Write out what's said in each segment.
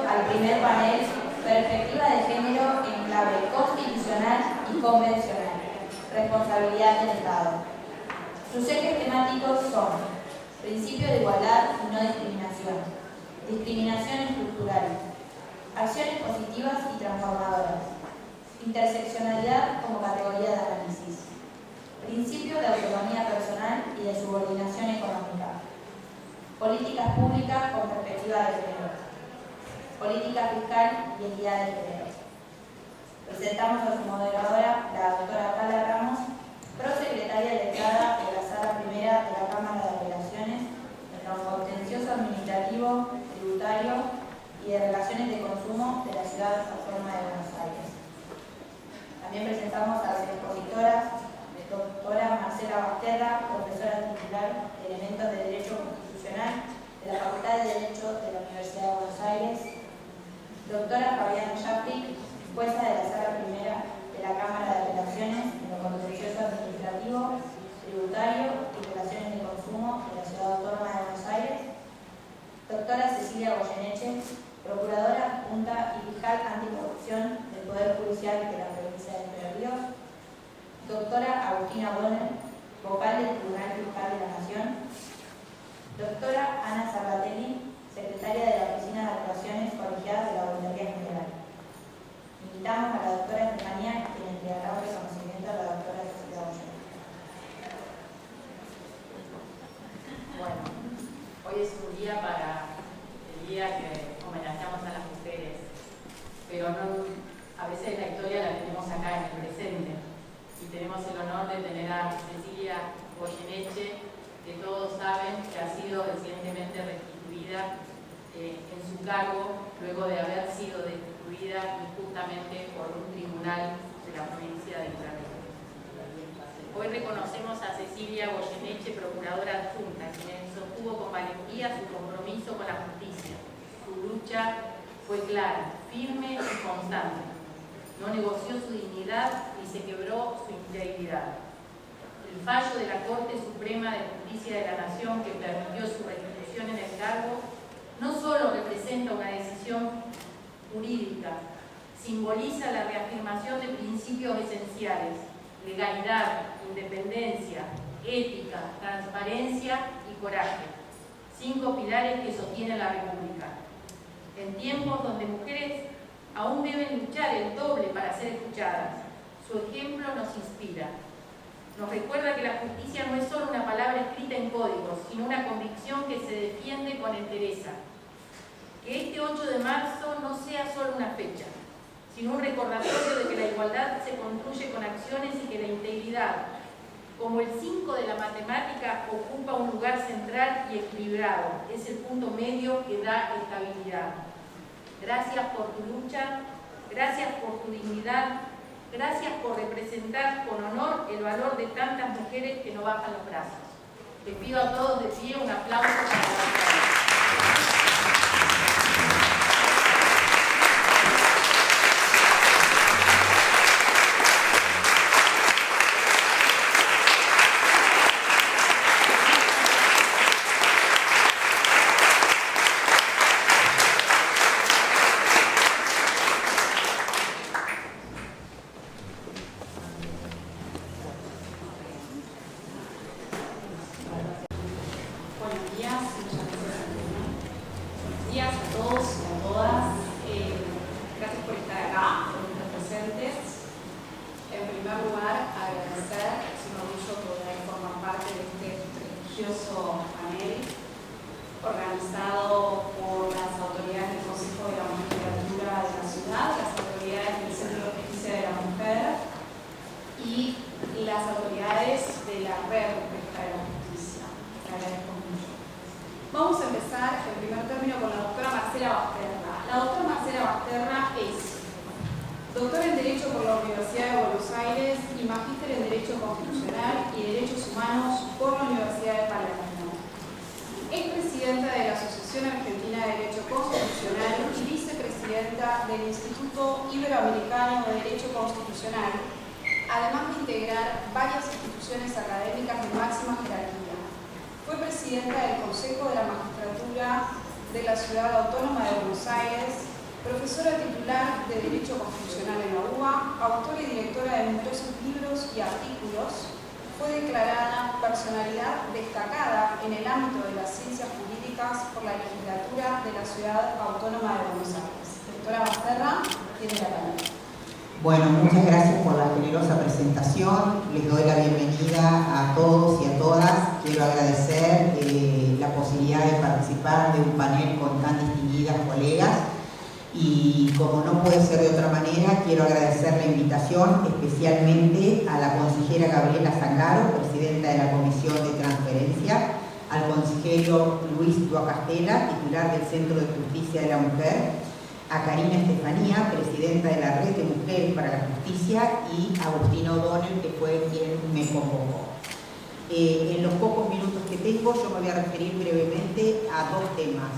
al primer panel, Perspectiva de Género en clave constitucional y convencional, responsabilidad del Estado. Sus ejes temáticos son principio de igualdad y no discriminación, discriminación estructural, acciones positivas y transformadoras, interseccionalidad como categoría de análisis, principio de autonomía personal y de subordinación económica, políticas públicas con perspectiva de género, política fiscal y equidad de género. Presentamos a su moderadora, la doctora Paula Ramos, prosecretaria letrada de la Sala Primera de la Cámara de Apelaciones en lo contencioso administrativo, tributario y de relaciones de consumo de la Ciudad Autónoma de Buenos Aires. También presentamos a las expositoras, doctora Marcela Basterra, profesora titular de Elementos de Derecho Constitucional de la Facultad de Derecho de la Universidad de Buenos Aires, doctora Fabiana Yappic, jueza de la Sala Primera de la Cámara de Apelaciones en lo contencioso administrativo, tributario y relaciones de consumo de la Ciudad Autónoma de Buenos Aires, doctora Cecilia Goyeneche, procuradora adjunta y fiscal anticorrupción del Poder Judicial de la provincia de Entre Ríos, doctora Agustina Bonner, vocal del Tribunal Fiscal de la Nación, doctora Ana Zarbatelli, secretaria de la Oficina de Actuaciones Colegiadas de la Auditoría General. Invitamos a la doctora Estefanía, quien entregará un reconocimiento a la doctora Cecilia Goyeneche. Bueno, hoy es un día para el día que homenajeamos a las mujeres, pero a veces la historia la tenemos acá en el presente y tenemos el honor de tener a Cecilia Goyeneche, que todos saben que ha sido recientemente restituida en su cargo luego de haber sido destituida injustamente por un tribunal de la provincia de Entre Ríos. Hoy reconocemos a Cecilia Goyeneche, procuradora adjunta, quien sostuvo con valentía su compromiso con la justicia. Su lucha fue clara, firme y constante. No negoció su dignidad ni se quebró su integridad. El fallo de la Corte Suprema de Justicia de la Nación, que permitió su restitución en el cargo, no solo representa una decisión jurídica, simboliza la reafirmación de principios esenciales: legalidad, independencia, ética, transparencia y coraje. 5 pilares que sostienen la República. En tiempos donde mujeres aún deben luchar el doble para ser escuchadas, su ejemplo nos inspira. Nos recuerda que la justicia no es solo una palabra escrita en códigos, sino una convicción que se defiende con entereza. Que este 8 de marzo no sea solo una fecha, sino un recordatorio de que la igualdad se construye con acciones y que la integridad, como el 5 de la matemática, ocupa un lugar central y equilibrado. Es el punto medio que da estabilidad. Gracias por tu lucha, gracias por tu dignidad, gracias por representar con honor el valor de tantas mujeres que no bajan los brazos. Les pido a todos de pie un aplauso para la doctora. Organizado por las autoridades del Consejo de la Magistratura de la Ciudad, las autoridades del Centro de Justicia de la Mujer y las autoridades de la Red Pública de la Justicia. Te agradezco mucho. Vamos a empezar en primer término con la doctora Marcela Basterra. La doctora Marcela Basterra es doctora en Derecho por la Universidad de Buenos Aires y magíster en Derecho Constitucional y Derechos Humanos por la Universidad de Palermo. Es presidenta de la Asociación Argentina de Derecho Constitucional y vicepresidenta del Instituto Iberoamericano de Derecho Constitucional, además de integrar varias instituciones académicas de máxima jerarquía. Fue presidenta del Consejo de la Magistratura de la Ciudad Autónoma de Buenos Aires, profesora titular de Derecho Constitucional en la UBA, autora y directora de numerosos libros y artículos, fue declarada personalidad destacada en el ámbito de las ciencias jurídicas por la legislatura de la Ciudad Autónoma de Buenos Aires. Doctora Basterra, tiene la palabra. Bueno, muchas gracias por la generosa presentación. Les doy la bienvenida a todos y a todas. Quiero agradecer la posibilidad de participar de un panel con tan distinguidas colegas. Y como no puede ser de otra manera, quiero agradecer la invitación especialmente a la consejera Gabriela Zangaro, presidenta de la Comisión de Transferencia, al consejero Luis Duacastela, titular del Centro de Justicia de la Mujer, a Karina Estefanía, presidenta de la Red de Mujeres para la Justicia, y a Agustina O'Donnell, que fue quien me convocó. En los pocos minutos que tengo, yo me voy a referir brevemente a dos temas.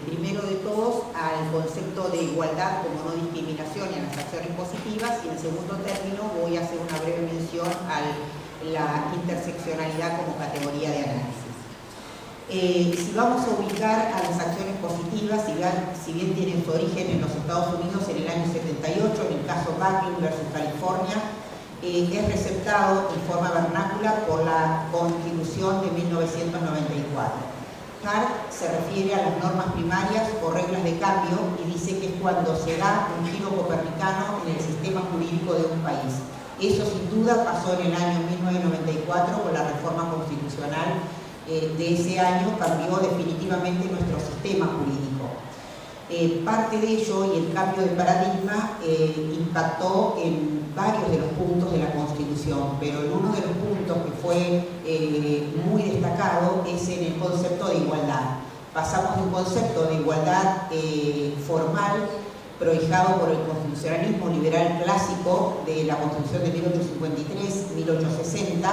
Primero de todos, al concepto de igualdad como no discriminación y a las acciones positivas, y en segundo término voy a hacer una breve mención a la interseccionalidad como categoría de análisis. Si vamos a ubicar a las acciones positivas, si bien tienen su origen en los Estados Unidos en el año 78, en el caso Buckley versus California, es receptado en forma vernácula por la Constitución de 1994. Hart se refiere a las normas primarias o reglas de cambio y dice que es cuando se da un giro copernicano en el sistema jurídico de un país. Eso sin duda pasó en el año 1994 con la reforma constitucional de ese año, cambió definitivamente nuestro sistema jurídico. Parte de ello y el cambio de paradigma impactó en varios de los puntos de la Constitución, pero en uno de los puntos que fue muy destacado es en el concepto de igualdad. Pasamos de un concepto de igualdad formal, prohijado por el constitucionalismo liberal clásico de la Constitución de 1853-1860,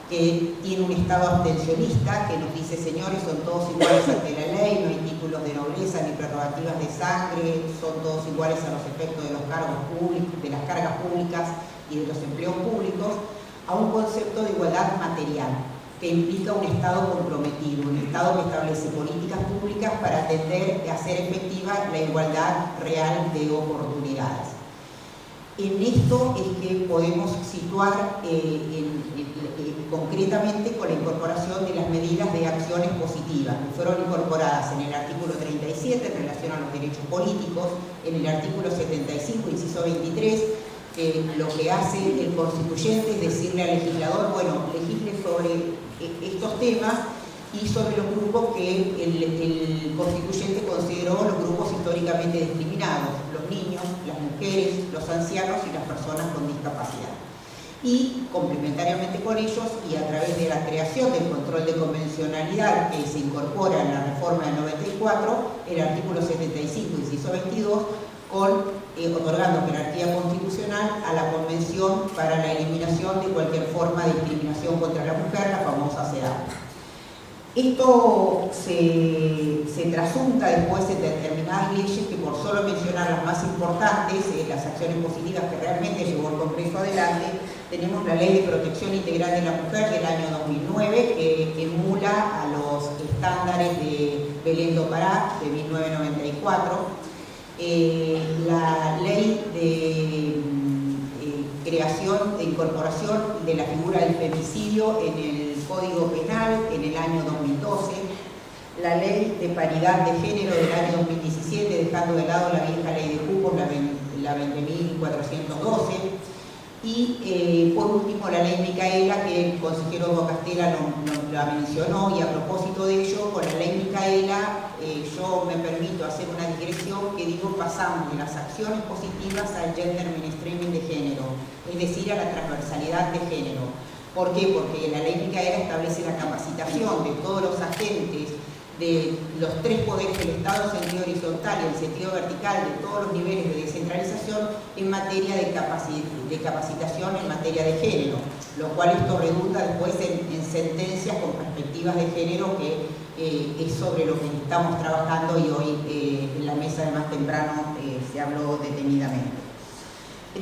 que tiene un Estado abstencionista que nos dice, señores, son todos iguales ante la ley, no hay títulos de nobleza ni prerrogativas de sangre, son todos iguales a los efectos de los cargos públicos, de las cargas públicas y de los empleos públicos, a un concepto de igualdad material, que implica un Estado comprometido, un Estado que establece políticas públicas para atender a hacer efectiva la igualdad real de oportunidades. En esto es que podemos situar concretamente con la incorporación de las medidas de acciones positivas, que fueron incorporadas en el artículo 37 en relación a los derechos políticos, en el artículo 75, inciso 23, que lo que hace el constituyente es decirle al legislador, bueno, legisle sobre estos temas y sobre los grupos que el constituyente consideró los grupos históricamente discriminados, los niños, las mujeres, los ancianos y las personas con discapacidad. Y complementariamente con ellos y a través de la creación del control de convencionalidad que se incorpora en la reforma del 94, el artículo 75, inciso 22, otorgando jerarquía constitucional a la Convención para la Eliminación de cualquier forma de discriminación contra la mujer, la famosa CEDAW. Esto se trasunta después en determinadas leyes que, por solo mencionar las más importantes, las acciones positivas que realmente llevó el Congreso adelante, tenemos la Ley de Protección Integral de la Mujer del año 2009, que emula a los estándares de Belén do Pará de 1994, la Ley de creación, de incorporación de la figura del femicidio en el Código Penal en el año 2012, la Ley de Paridad de Género del año 2017, dejando de lado la vieja Ley de Cupos, la 20.412, y por último la Ley Micaela, que el consejero Duacastela no la mencionó, y a propósito de ello, con la Ley Micaela yo me permito hacer una digresión que digo, pasamos de las acciones positivas al gender mainstreaming de género, es decir, a la transversalidad de género. ¿Por qué? Porque la Ley Micaela establece la capacitación de todos los agentes de los tres poderes del Estado en sentido horizontal y en sentido vertical, de todos los niveles de descentralización en materia de capacitación en materia de género, lo cual esto redunda después en sentencias con perspectivas de género, que es sobre lo que estamos trabajando y hoy en la mesa de más temprano se habló detenidamente.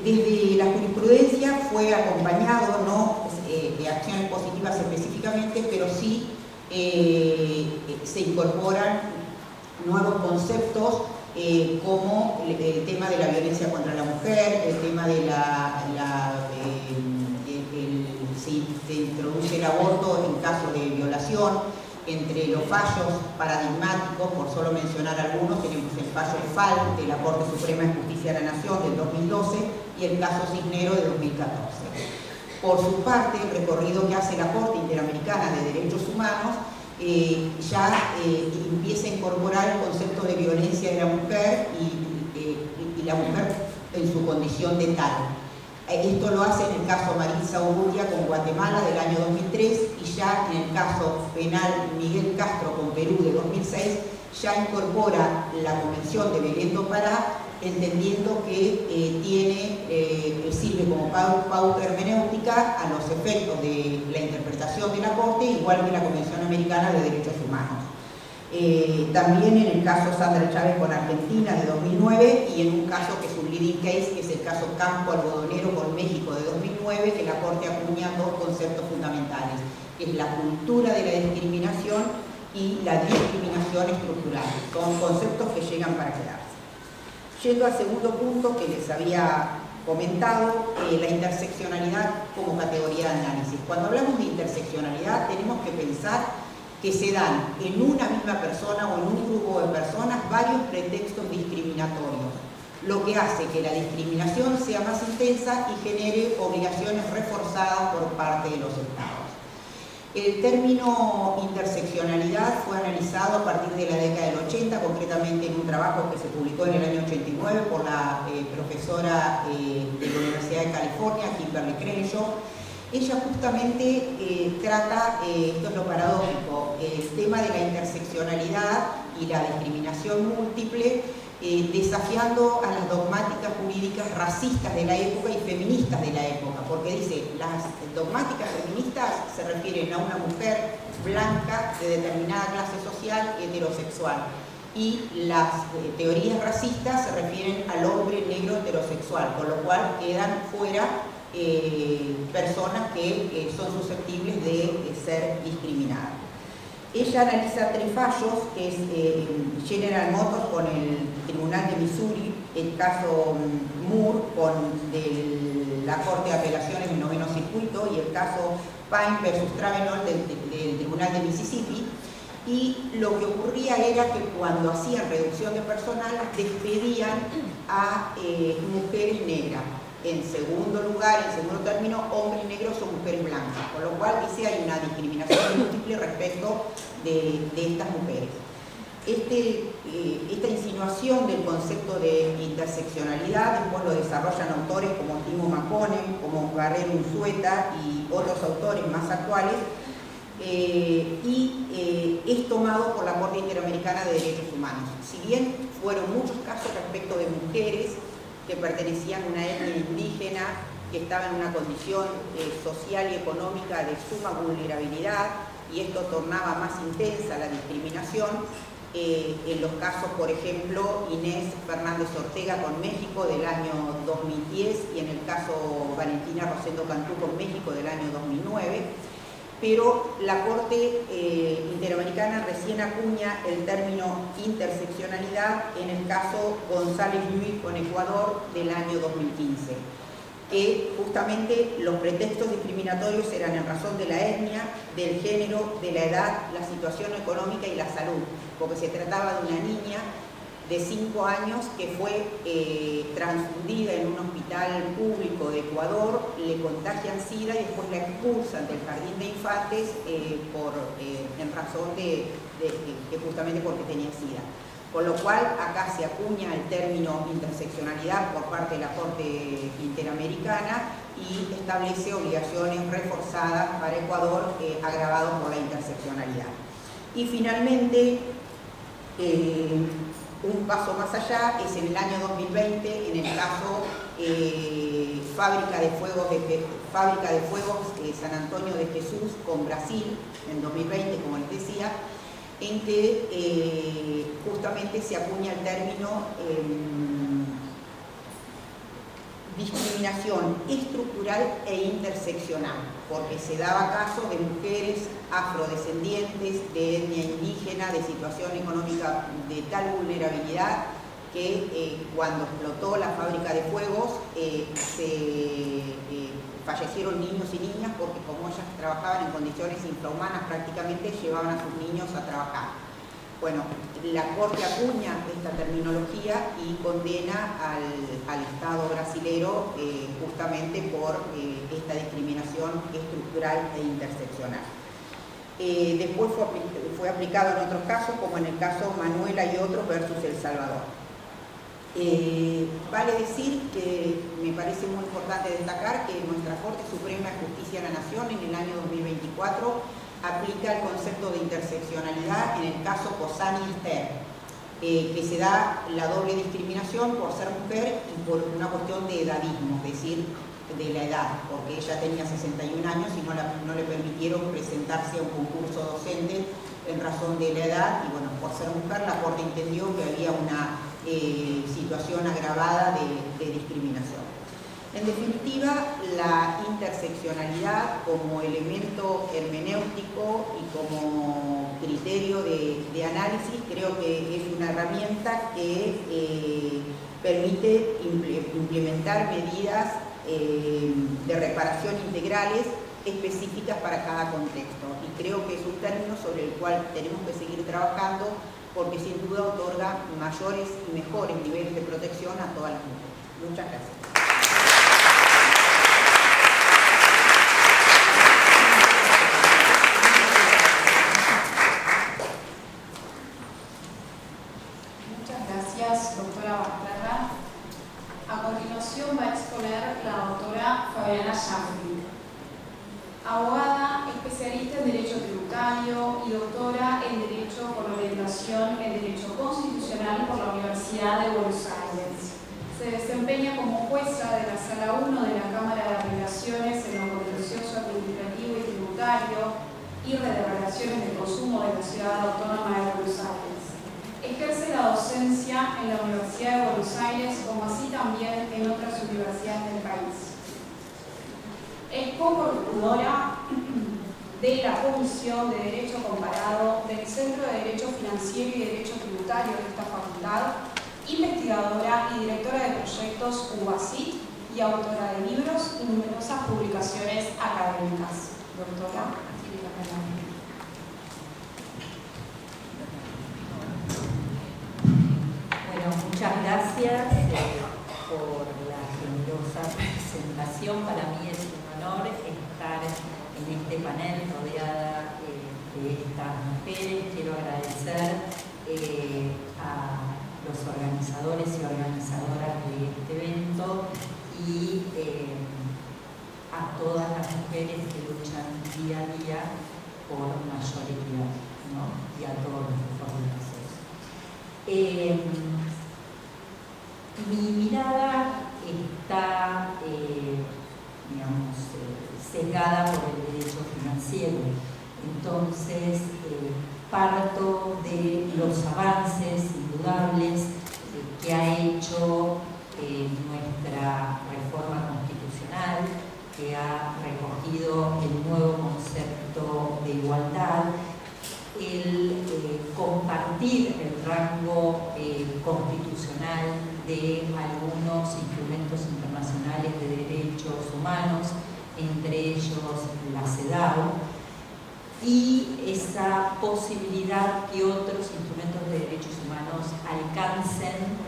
Desde la jurisprudencia fue acompañado, no de acciones positivas específicamente, pero sí se incorporan nuevos conceptos como el tema de la violencia contra la mujer, el tema de si se introduce el aborto en caso de violación. Entre los fallos paradigmáticos, por solo mencionar algunos, tenemos el fallo FAL de la Corte Suprema de Justicia de la Nación del 2012 y el caso Cisneros de 2014. Por su parte, el recorrido que hace la Corte Interamericana de Derechos Humanos ya empieza a incorporar el concepto de violencia de la mujer y la mujer en su condición de tal. Esto lo hace en el caso Maritza Urrutia con Guatemala del año 2003 y ya en el caso penal Miguel Castro con Perú de 2006 ya incorpora la Convención de Belén do Pará, entendiendo que sirve como pauta hermenéutica a los efectos de la interpretación de la Corte, igual que la Convención Americana de Derechos Humanos. También en el caso Sandra Chávez con Argentina de 2009 y en un caso que es un leading case, que es el caso Campo Algodonero con México de 2009, que la Corte acuña dos conceptos fundamentales, que es la cultura de la discriminación y la discriminación estructural. Son conceptos que llegan para quedarse. Yendo al segundo punto que les había comentado, la interseccionalidad como categoría de análisis. Cuando hablamos de interseccionalidad tenemos que pensar que se dan en una misma persona o en un grupo de personas varios pretextos discriminatorios, lo que hace que la discriminación sea más intensa y genere obligaciones reforzadas por parte de los Estados. El término interseccionalidad fue analizado a partir de la década del 80, concretamente en un trabajo que se publicó en el año 89 por la profesora de la Universidad de California, Kimberly Crenshaw. Ella justamente trata, esto es lo paradójico, el tema de la interseccionalidad y la discriminación múltiple, desafiando a las dogmáticas jurídicas racistas de la época y feministas de la época, porque dice, las dogmáticas feministas se refieren a una mujer blanca de determinada clase social heterosexual, y las teorías racistas se refieren al hombre negro heterosexual, con lo cual quedan fuera personas que son susceptibles de ser discriminadas. Ella analiza tres fallos, que es General Motors con el Tribunal de Missouri, el caso Moore con la Corte de Apelaciones del Noveno Circuito y el caso Pine versus Travenol del Tribunal de Mississippi. Y lo que ocurría era que cuando hacían reducción de personal despedían a mujeres negras. En segundo lugar, en segundo término, hombres negros o mujeres blancas, con lo cual dice hay una discriminación múltiple respecto de estas mujeres. Esta insinuación del concepto de interseccionalidad después lo desarrollan autores como Timo Makonnen, como Guerrero Unzueta y otros autores más actuales, y es tomado por la Corte Interamericana de Derechos Humanos. Si bien fueron muchos casos respecto de mujeres que pertenecían a una etnia indígena, que estaba en una condición social y económica de suma vulnerabilidad, y esto tornaba más intensa la discriminación. En los casos, por ejemplo, Inés Fernández Ortega con México del año 2010 y en el caso Valentina Rosendo Cantú con México del año 2009. Pero la Corte Interamericana recién acuña el término interseccionalidad en el caso González Luis con Ecuador del año 2015, que justamente los pretextos discriminatorios eran en razón de la etnia, del género, de la edad, la situación económica y la salud, porque se trataba de una niña de 5 años que fue transfundida en un hospital público de Ecuador, le contagian SIDA y después la expulsan del jardín de infantes en razón de justamente porque tenía SIDA. Con lo cual acá se acuña el término interseccionalidad por parte de la Corte Interamericana y establece obligaciones reforzadas para Ecuador agravados por la interseccionalidad. Y finalmente, un paso más allá es en el año 2020, en el caso Fábrica de Fuegos San Antonio de Jesús con Brasil, en 2020, como les decía, en que justamente se acuña el término discriminación estructural e interseccional, porque se daba caso de mujeres afrodescendientes, de etnia indígena, de situación económica de tal vulnerabilidad que cuando explotó la fábrica de fuegos fallecieron niños y niñas porque como ellas trabajaban en condiciones infrahumanas prácticamente llevaban a sus niños a trabajar. Bueno, la Corte acuña esta terminología y condena al Estado brasilero justamente por esta discriminación estructural e interseccional. Después fue aplicado en otros casos, como en el caso Manuela y otros versus El Salvador. Vale decir que me parece muy importante destacar que nuestra Corte Suprema de Justicia de la Nación en el año 2024 aplica el concepto de interseccionalidad en el caso Cossani-Ester, que se da la doble discriminación por ser mujer y por una cuestión de edadismo, es decir, de la edad, porque ella tenía 61 años y no le permitieron presentarse a un concurso docente en razón de la edad, y bueno, por ser mujer la Corte entendió que había una situación agravada de discriminación. En definitiva, la interseccionalidad como elemento hermenéutico y como criterio de análisis creo que es una herramienta que permite implementar medidas de reparación integrales específicas para cada contexto, y creo que es un término sobre el cual tenemos que seguir trabajando porque sin duda otorga mayores y mejores niveles de protección a todas las mujeres. Muchas gracias. Muchas gracias, doctora Basterra. A continuación va a exponer la doctora Fabiana Schaffer, abogada, especialista en Derecho Tributario y doctora en Derecho con orientación en Derecho Constitucional por la Universidad de Buenos Aires. Se desempeña como jueza de la Sala 1 de la Cámara de Apelaciones en lo contencioso administrativo y tributario y de Relaciones de Consumo de la Ciudad Autónoma de Buenos Aires. Ejerce la docencia en la Universidad de Buenos Aires, como así también en otras universidades del país. Es coordinadora de la Comisión de Derecho Comparado del Centro de Derecho Financiero y Derecho Tributario de esta facultad, investigadora y directora de proyectos UBACIT y autora de libros y numerosas publicaciones académicas. Doctora, tiene la palabra. Bueno, muchas gracias por la generosa presentación. Para mí es un honor estar en este panel rodeada de estas mujeres. Quiero agradecer a los organizadores y organizadoras de este evento y a todas las mujeres que luchan día a día por mayor equidad, ¿no? Y a todos los esfuerzos. Mi mirada está, sesgada por el derecho financiero. Entonces, parto de los avances indudables que ha hecho nuestra reforma constitucional, que ha recogido el nuevo concepto de igualdad, el compartir el rango constitucional de algunos instrumentos internacionales de derechos humanos, entre ellos la CEDAW, y esa posibilidad que otros instrumentos de derechos humanos alcancen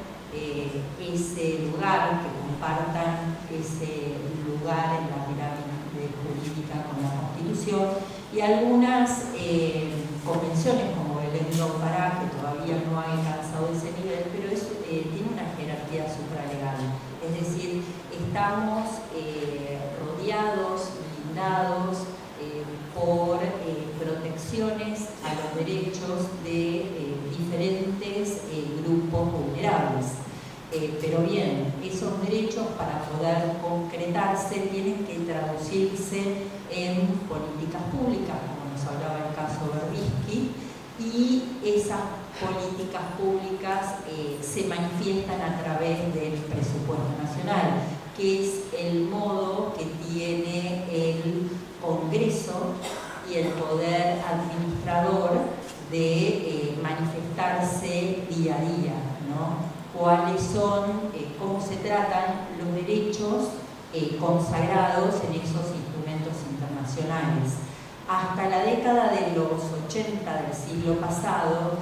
ese lugar, que compartan ese lugar en la pirámide jurídica con la Constitución, y algunas convenciones como Belén do Pará, que todavía no ha alcanzado ese nivel, pero tiene una jerarquía supralegal. Es decir, estamos rodeados, blindados por protecciones a los derechos de diferentes grupos vulnerables. Pero bien, esos derechos para poder concretarse tienen que traducirse en políticas públicas, como nos hablaba el caso Berbisky, y esas políticas públicas se manifiestan a través del presupuesto nacional, que es el modo que tiene el Congreso y el poder administrador de manifestarse día a día, ¿no? cuáles son, cómo se tratan los derechos consagrados en esos instrumentos internacionales. Hasta la década de los 80 del siglo pasado,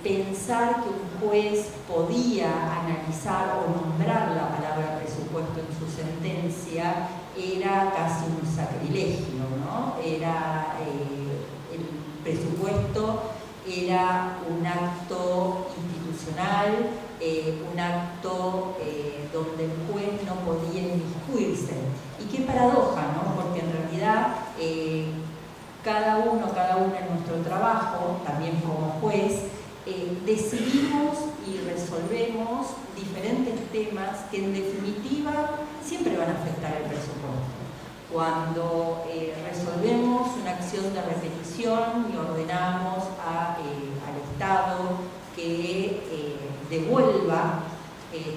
pensar que un juez podía analizar o nombrar la palabra presupuesto en su sentencia era casi un sacrilegio, ¿no? El presupuesto era un acto institucional, un acto donde el juez no podía inmiscuirse. Y qué paradoja, ¿no? Porque en realidad cada una en nuestro trabajo, también como juez, decidimos y resolvemos diferentes temas que en definitiva siempre van a afectar el presupuesto. Cuando resolvemos una acción de repetición y ordenamos al Estado que devuelva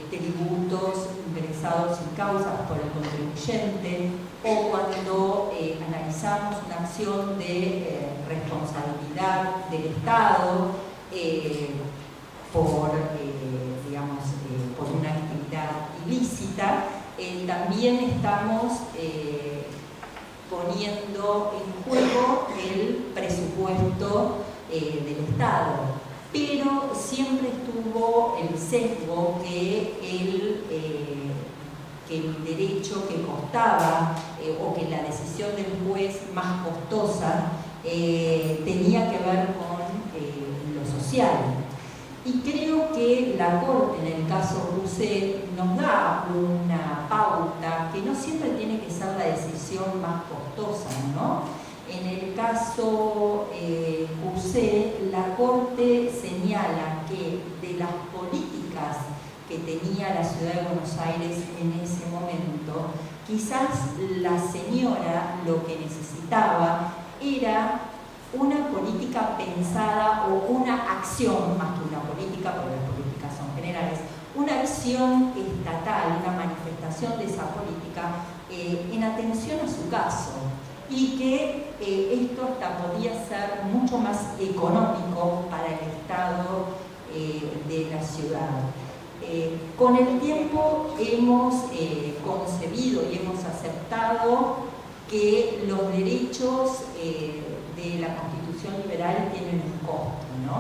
tributos ingresados sin causas por el contribuyente, o cuando analizamos una acción de responsabilidad del Estado por una actividad ilícita, también estamos poniendo en juego el presupuesto del Estado. Pero siempre estuvo el sesgo que el derecho que costaba o que la decisión del juez más costosa tenía que ver con lo social. Y creo que la Corte, en el caso Rousset, nos da una pauta que no siempre tiene que ser la decisión más costosa, ¿no? En el caso Rousset, la Corte señala que de las políticas que tenía la Ciudad de Buenos Aires en ese momento, quizás la señora lo que necesitaba era una política pensada o una acción, más que una política, porque las políticas son generales, una acción estatal, una manifestación de esa política en atención a su caso. Y que esto hasta podía ser mucho más económico para el Estado de la ciudad. Con el tiempo hemos concebido y hemos aceptado que los derechos de la Constitución liberal tienen un costo, ¿no?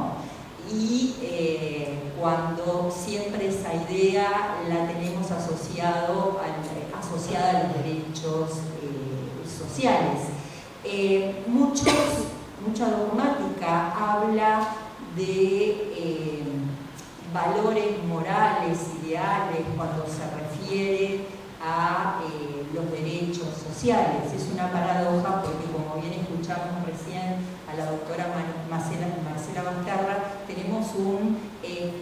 Y cuando siempre esa idea la tenemos asociada a los derechos sociales. Mucha dogmática habla de valores morales, ideales, cuando se refiere a los derechos sociales. Es una paradoja porque, como bien escuchamos recién a la doctora Marcela Basterra, tenemos un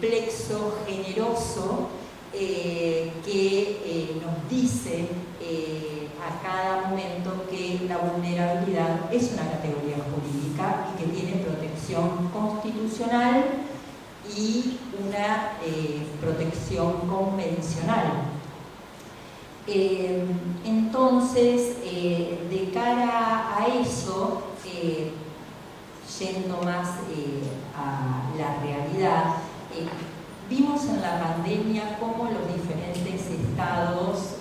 plexo generoso que nos dice a cada momento que la vulnerabilidad es una categoría jurídica y que tiene protección constitucional y una protección convencional. Entonces, de cara a eso, yendo más a la realidad, vimos en la pandemia cómo los diferentes estados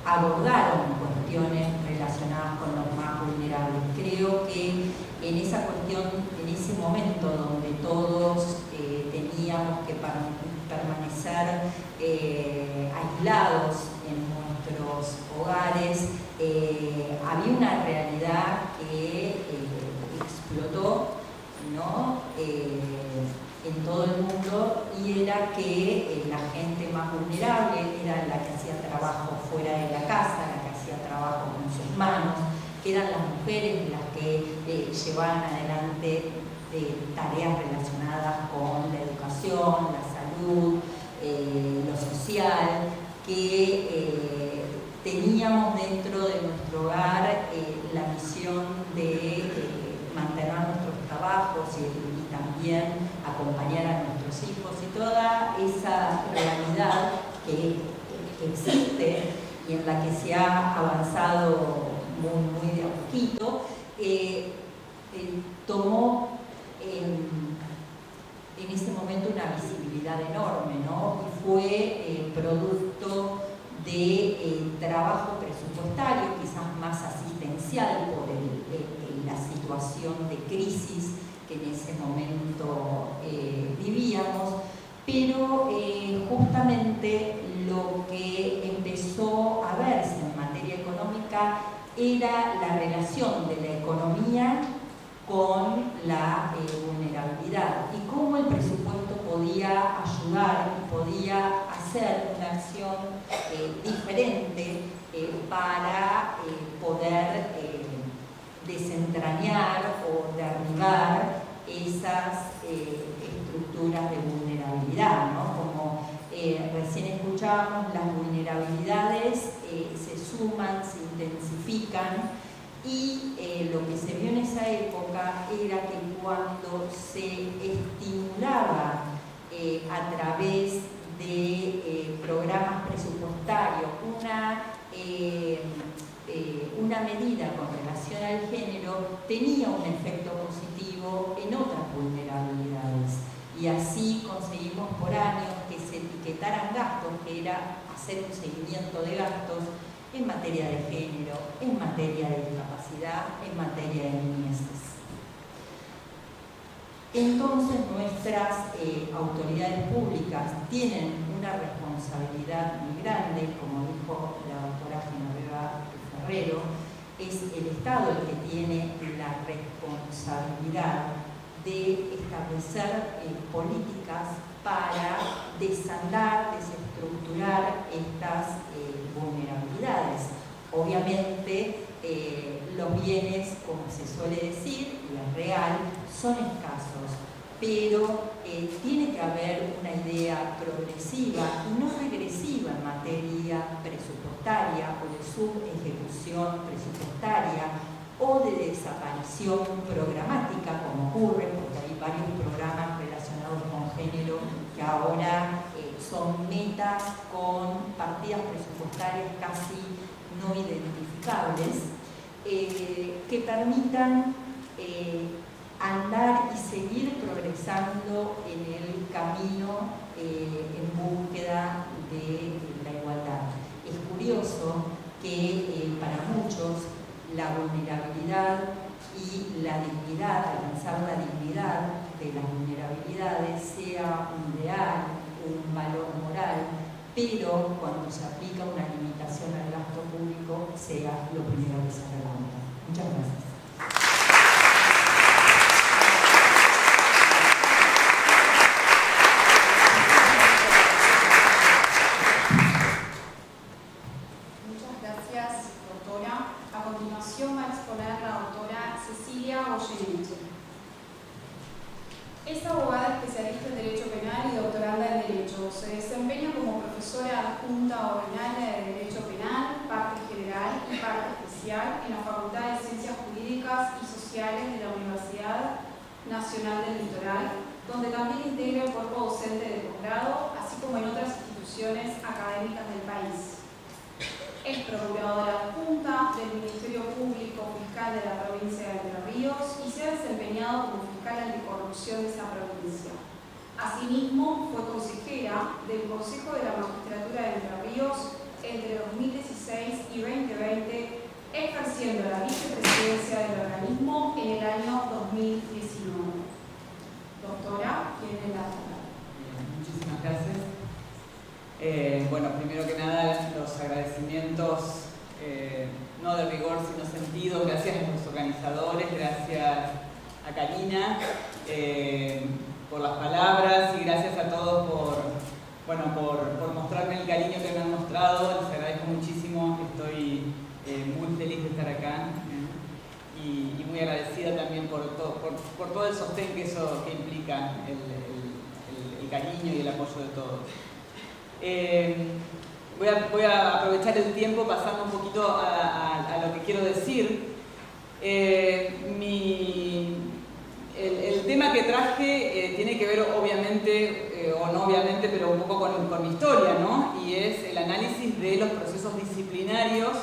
abordaron cuestiones relacionadas con los más vulnerables. Creo que en esa cuestión, en ese momento donde todos teníamos que permanecer aislados en nuestros hogares, había una realidad que explotó, ¿no? En todo el mundo, y era que la gente más vulnerable era la que hacía trabajo fuera de la casa, la que hacía trabajo con sus manos, que eran las mujeres las que llevaban adelante tareas relacionadas con la educación, la salud, lo social, que teníamos dentro de nuestro hogar la misión de mantener nuestros trabajos y también acompañar a nuestros hijos, y toda esa realidad que existe y en la que se ha avanzado muy de a poquito, tomó en ese momento una visibilidad enorme, ¿no? Y fue producto de trabajo presupuestario, quizás más asistencial por la situación de crisis que en ese momento vivíamos, pero justamente lo que empezó a verse en materia económica era la relación de la economía con la vulnerabilidad y cómo el presupuesto podía ayudar y podía hacer una acción diferente para poder desentrañar o derribar esas estructuras de vulnerabilidad, ¿no? Como recién escuchábamos, las vulnerabilidades se suman, se intensifican y lo que se vio en esa época era que cuando se estimulaba a través de programas presupuestarios una medida con relación al género, tenía un efecto positivo en otras vulnerabilidades. Y así conseguimos por años que se etiquetaran gastos, que era hacer un seguimiento de gastos en materia de género, en materia de discapacidad, en materia de niñeces. Entonces nuestras autoridades públicas tienen una responsabilidad muy grande, como dijo la doctora Genoveva Ferrero, es el Estado el que tiene la responsabilidad de establecer políticas para desandar, desestructurar estas vulnerabilidades. Obviamente los bienes, como se suele decir, y es real, son escasos, pero tiene que haber una idea progresiva y no regresiva en materia presupuestaria o de subejecución presupuestaria o de desaparición programática, como ocurre, porque hay varios programas relacionados con género que ahora son metas con partidas presupuestarias casi no identificables, que permitan andar y seguir progresando en el camino en búsqueda de la igualdad. Es curioso que para muchos la vulnerabilidad y la dignidad, alcanzar la dignidad de las vulnerabilidades sea un ideal, un valor moral, pero cuando se aplica una limitación al gasto público sea lo primero que se pregunta. Muchas gracias. Es abogada especialista en Derecho Penal y doctoranda en Derecho. Se desempeña como profesora adjunta ordinaria de Derecho Penal, parte general y parte especial en la Facultad de Ciencias Jurídicas y Sociales de la Universidad Nacional del Litoral, donde también integra el cuerpo docente de posgrado, así como en otras instituciones académicas del país. Es procuradora adjunta del Ministerio Público Fiscal de la provincia de Entre Ríos y se ha desempeñado como fiscal anticorrupción de esa provincia. Asimismo, fue consejera del Consejo de la Magistratura de Entre Ríos entre 2016 y 2020, ejerciendo la vicepresidencia del organismo en el año 2019. Doctora, tiene la palabra. Muchísimas gracias. Bueno, primero que nada, los agradecimientos, no de rigor, sino sentido. Gracias a los organizadores, gracias a Karina por las palabras y gracias a todos por mostrarme el cariño que me han mostrado. Les agradezco muchísimo, estoy muy feliz de estar acá y muy agradecida también por todo el sostén que implica el cariño y el apoyo de todos. Voy a aprovechar el tiempo pasando un poquito a lo que quiero decir. El tema que traje tiene que ver obviamente, o no obviamente, pero un poco con mi historia, ¿no? Y es el análisis de los procesos disciplinarios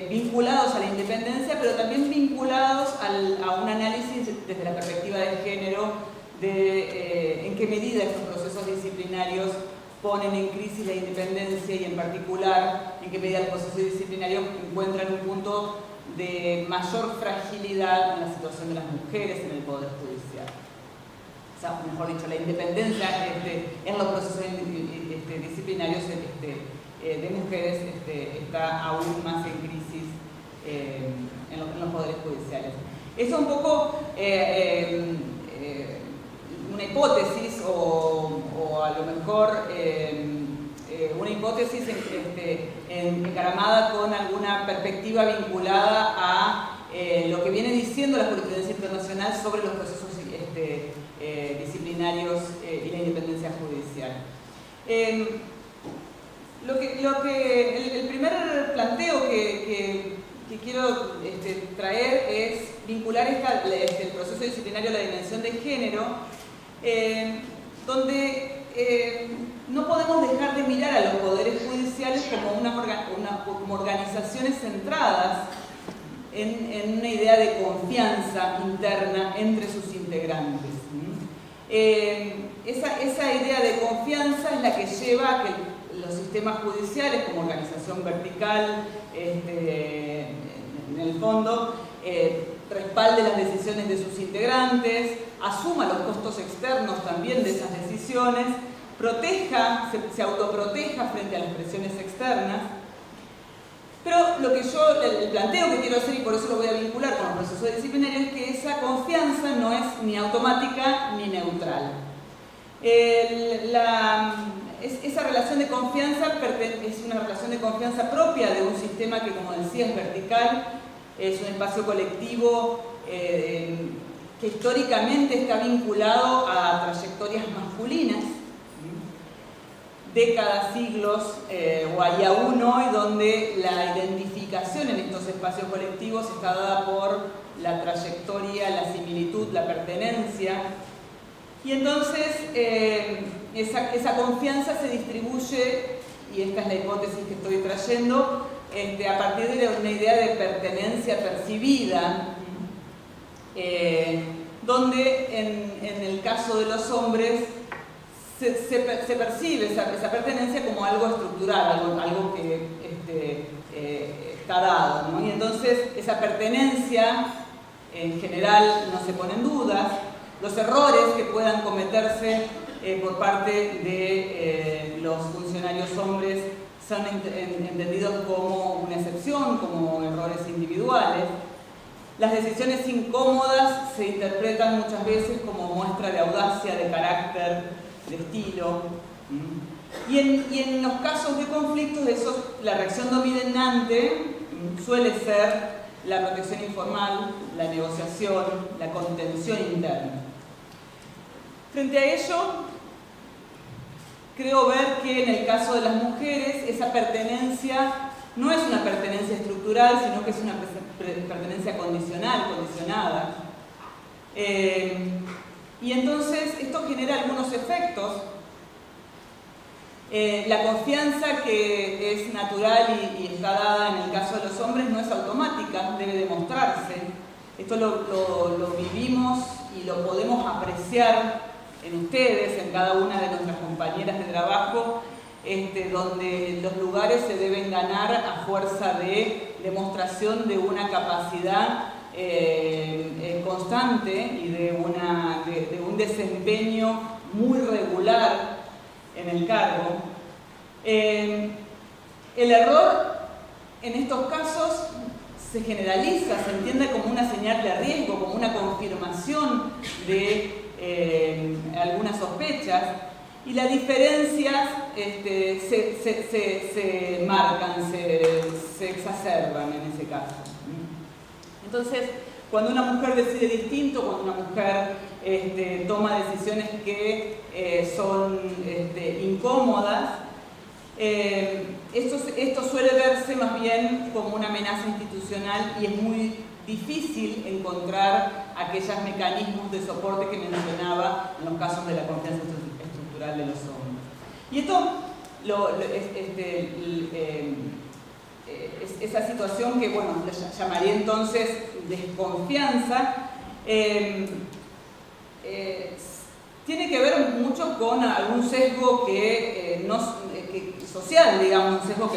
vinculados a la independencia, pero también vinculados a un análisis desde la perspectiva de género de en qué medida estos procesos disciplinarios ponen en crisis la independencia y en particular en qué medida los procesos disciplinarios encuentran un punto de mayor fragilidad en la situación de las mujeres en el Poder Judicial. O sea, mejor dicho, la independencia en los procesos disciplinarios de mujeres está aún más en crisis en los poderes judiciales. Eso es un poco una hipótesis o a lo mejor una hipótesis encaramada con alguna perspectiva vinculada a lo que viene diciendo la jurisprudencia internacional sobre los procesos disciplinarios y la independencia judicial. El primer planteo que quiero traer es vincular el proceso disciplinario a la dimensión de género, donde no podemos dejar de mirar a los poderes judiciales como organizaciones centradas en una idea de confianza interna entre sus integrantes. Esa idea de confianza es la que lleva a que los sistemas judiciales, como organización vertical, en el fondo, respalde las decisiones de sus integrantes, asuma los costos externos también de esas decisiones, se autoproteja frente a las presiones externas. Pero el planteo que quiero hacer, y por eso lo voy a vincular con los procesos disciplinarios, es que esa confianza no es ni automática ni neutral. Esa relación de confianza es una relación de confianza propia de un sistema que, como decía, es vertical, es un espacio colectivo que históricamente está vinculado a trayectorias masculinas, décadas, siglos, o hay aún hoy donde la identificación en estos espacios colectivos está dada por la trayectoria, la similitud, la pertenencia. Y entonces esa confianza se distribuye, y esta es la hipótesis que estoy trayendo, a partir de una idea de pertenencia percibida, donde en el caso de los hombres se percibe esa pertenencia como algo estructural, algo que está dado, ¿no? Y entonces esa pertenencia en general no se pone en dudas. Los errores que puedan cometerse por parte de los funcionarios hombres son entendidos como una excepción, como errores individuales. Las decisiones incómodas se interpretan muchas veces como muestra de audacia, de carácter, de estilo. Y en los casos de conflictos, la reacción dominante suele ser la protección informal, la negociación, la contención interna. Frente a ello, creo ver que en el caso de las mujeres esa pertenencia no es una pertenencia estructural, sino que es una pertenencia condicionada. Y entonces esto genera algunos efectos. La confianza que es natural y está dada en el caso de los hombres no es automática, debe demostrarse. Esto lo vivimos y lo podemos apreciar en ustedes, en cada una de nuestras compañeras de trabajo, donde los lugares se deben ganar a fuerza de demostración de una capacidad constante y de un desempeño muy regular en el cargo. El error en estos casos se generaliza, se entiende como una señal de riesgo, como una confirmación de algunas sospechas, y las diferencias se marcan, se exacerban en ese caso. Entonces, cuando una mujer decide distinto, cuando una mujer toma decisiones que son incómodas, esto suele verse más bien como una amenaza institucional, y es muy difícil encontrar aquellos mecanismos de soporte que mencionaba en los casos de la confianza estructural de los hombres. Y esto esa situación que, bueno, le llamaría entonces desconfianza, tiene que ver mucho con algún sesgo que social, digamos, un sesgo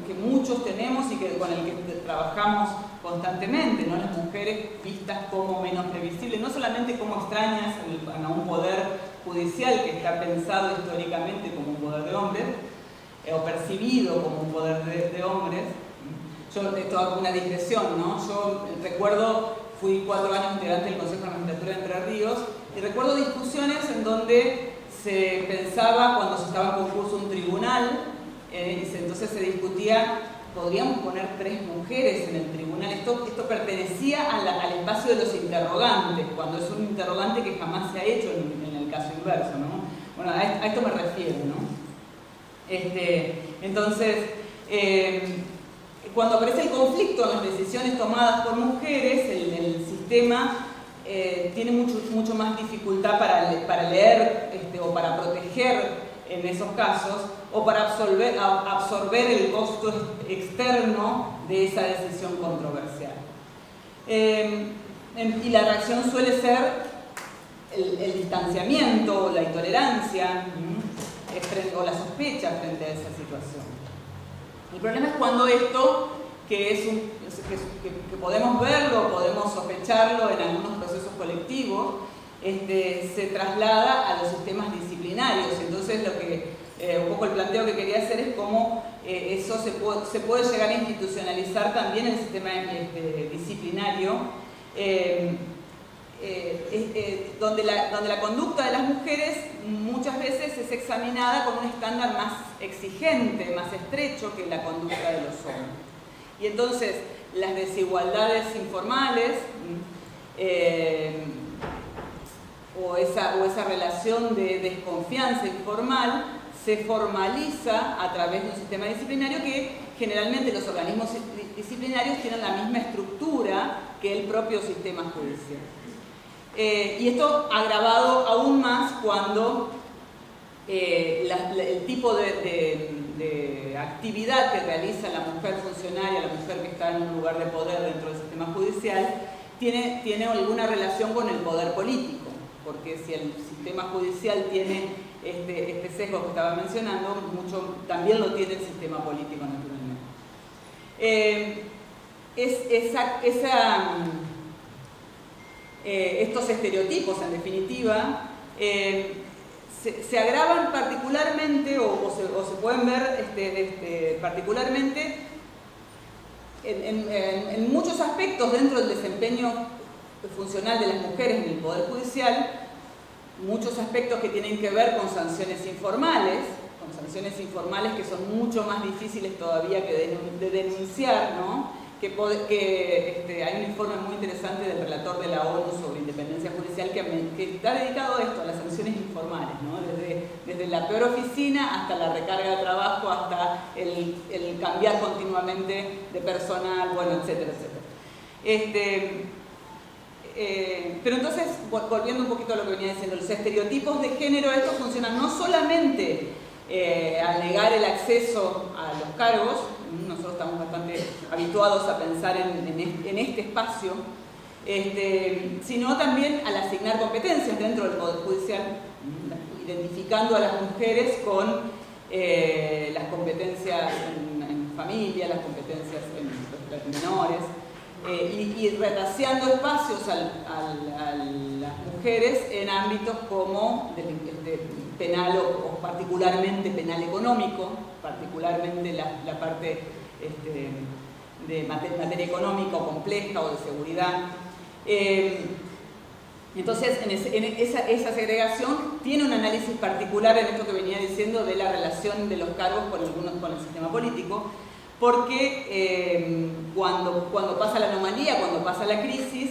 que muchos tenemos y con el que trabajamos constantemente, ¿no? Las mujeres vistas como menos previsibles, no solamente como extrañas a un poder judicial que está pensado históricamente como un poder de hombres, o percibido como un poder de hombres. Esto hago una digresión, ¿no? Yo recuerdo, fui 4 años integrante del Consejo de Magistratura de Entre Ríos, y recuerdo discusiones en donde se pensaba, cuando se estaba en concurso un tribunal, entonces se discutía, podríamos poner 3 mujeres en el tribunal. Esto pertenecía al espacio de los interrogantes, cuando es un interrogante que jamás se ha hecho en el caso inverso, ¿no? Bueno, a esto me refiero, ¿no? Entonces, cuando aparece el conflicto en las decisiones tomadas por mujeres, el sistema tiene mucho más dificultad para leer o para proteger en esos casos, o para absorber el costo externo de esa decisión controversial. Y la reacción suele ser el distanciamiento, la intolerancia, o la sospecha frente a esa situación. El problema es cuando esto, que podemos verlo, podemos sospecharlo en algunos procesos colectivos, se traslada a los sistemas disciplinarios. Entonces, un poco el planteo que quería hacer es cómo eso se puede llegar a institucionalizar también en el sistema disciplinario, donde la conducta de las mujeres muchas veces es examinada con un estándar más exigente, más estrecho que la conducta de los hombres. Y entonces las desigualdades informales o esa relación de desconfianza informal se formaliza a través de un sistema disciplinario que generalmente los organismos disciplinarios tienen la misma estructura que el propio sistema judicial. Y esto agravado aún más cuando el tipo de actividad que realiza la mujer funcionaria, la mujer que está en un lugar de poder dentro del sistema judicial, tiene alguna relación con el poder político, porque si el sistema judicial tiene este sesgo que estaba mencionando, también lo tiene el sistema político naturalmente. Estos estereotipos, en definitiva, se agravan particularmente o se pueden ver particularmente en muchos aspectos dentro del desempeño funcional de las mujeres en el Poder Judicial, muchos aspectos que tienen que ver con sanciones informales que son mucho más difíciles todavía que de denunciar, ¿no? Hay un informe muy interesante del relator de la ONU sobre independencia judicial que está dedicado a esto, a las sanciones informales, ¿no? Desde la peor oficina hasta la recarga de trabajo, hasta el cambiar continuamente de personal, bueno, etcétera, etcétera. Pero entonces, volviendo un poquito a lo que venía diciendo, los estereotipos de género, estos funcionan no solamente al negar el acceso a los cargos. Nosotros estamos bastante habituados a pensar en este espacio, sino también al asignar competencias dentro del Poder Judicial, identificando a las mujeres con las competencias en familia, las competencias en los menores, y retaseando espacios a las mujeres en ámbitos como penal o particularmente penal económico, particularmente la parte de materia económica o compleja o de seguridad. Entonces, esa segregación tiene un análisis particular en esto que venía diciendo de la relación de los cargos con el sistema político, porque cuando pasa la anomalía, cuando pasa la crisis,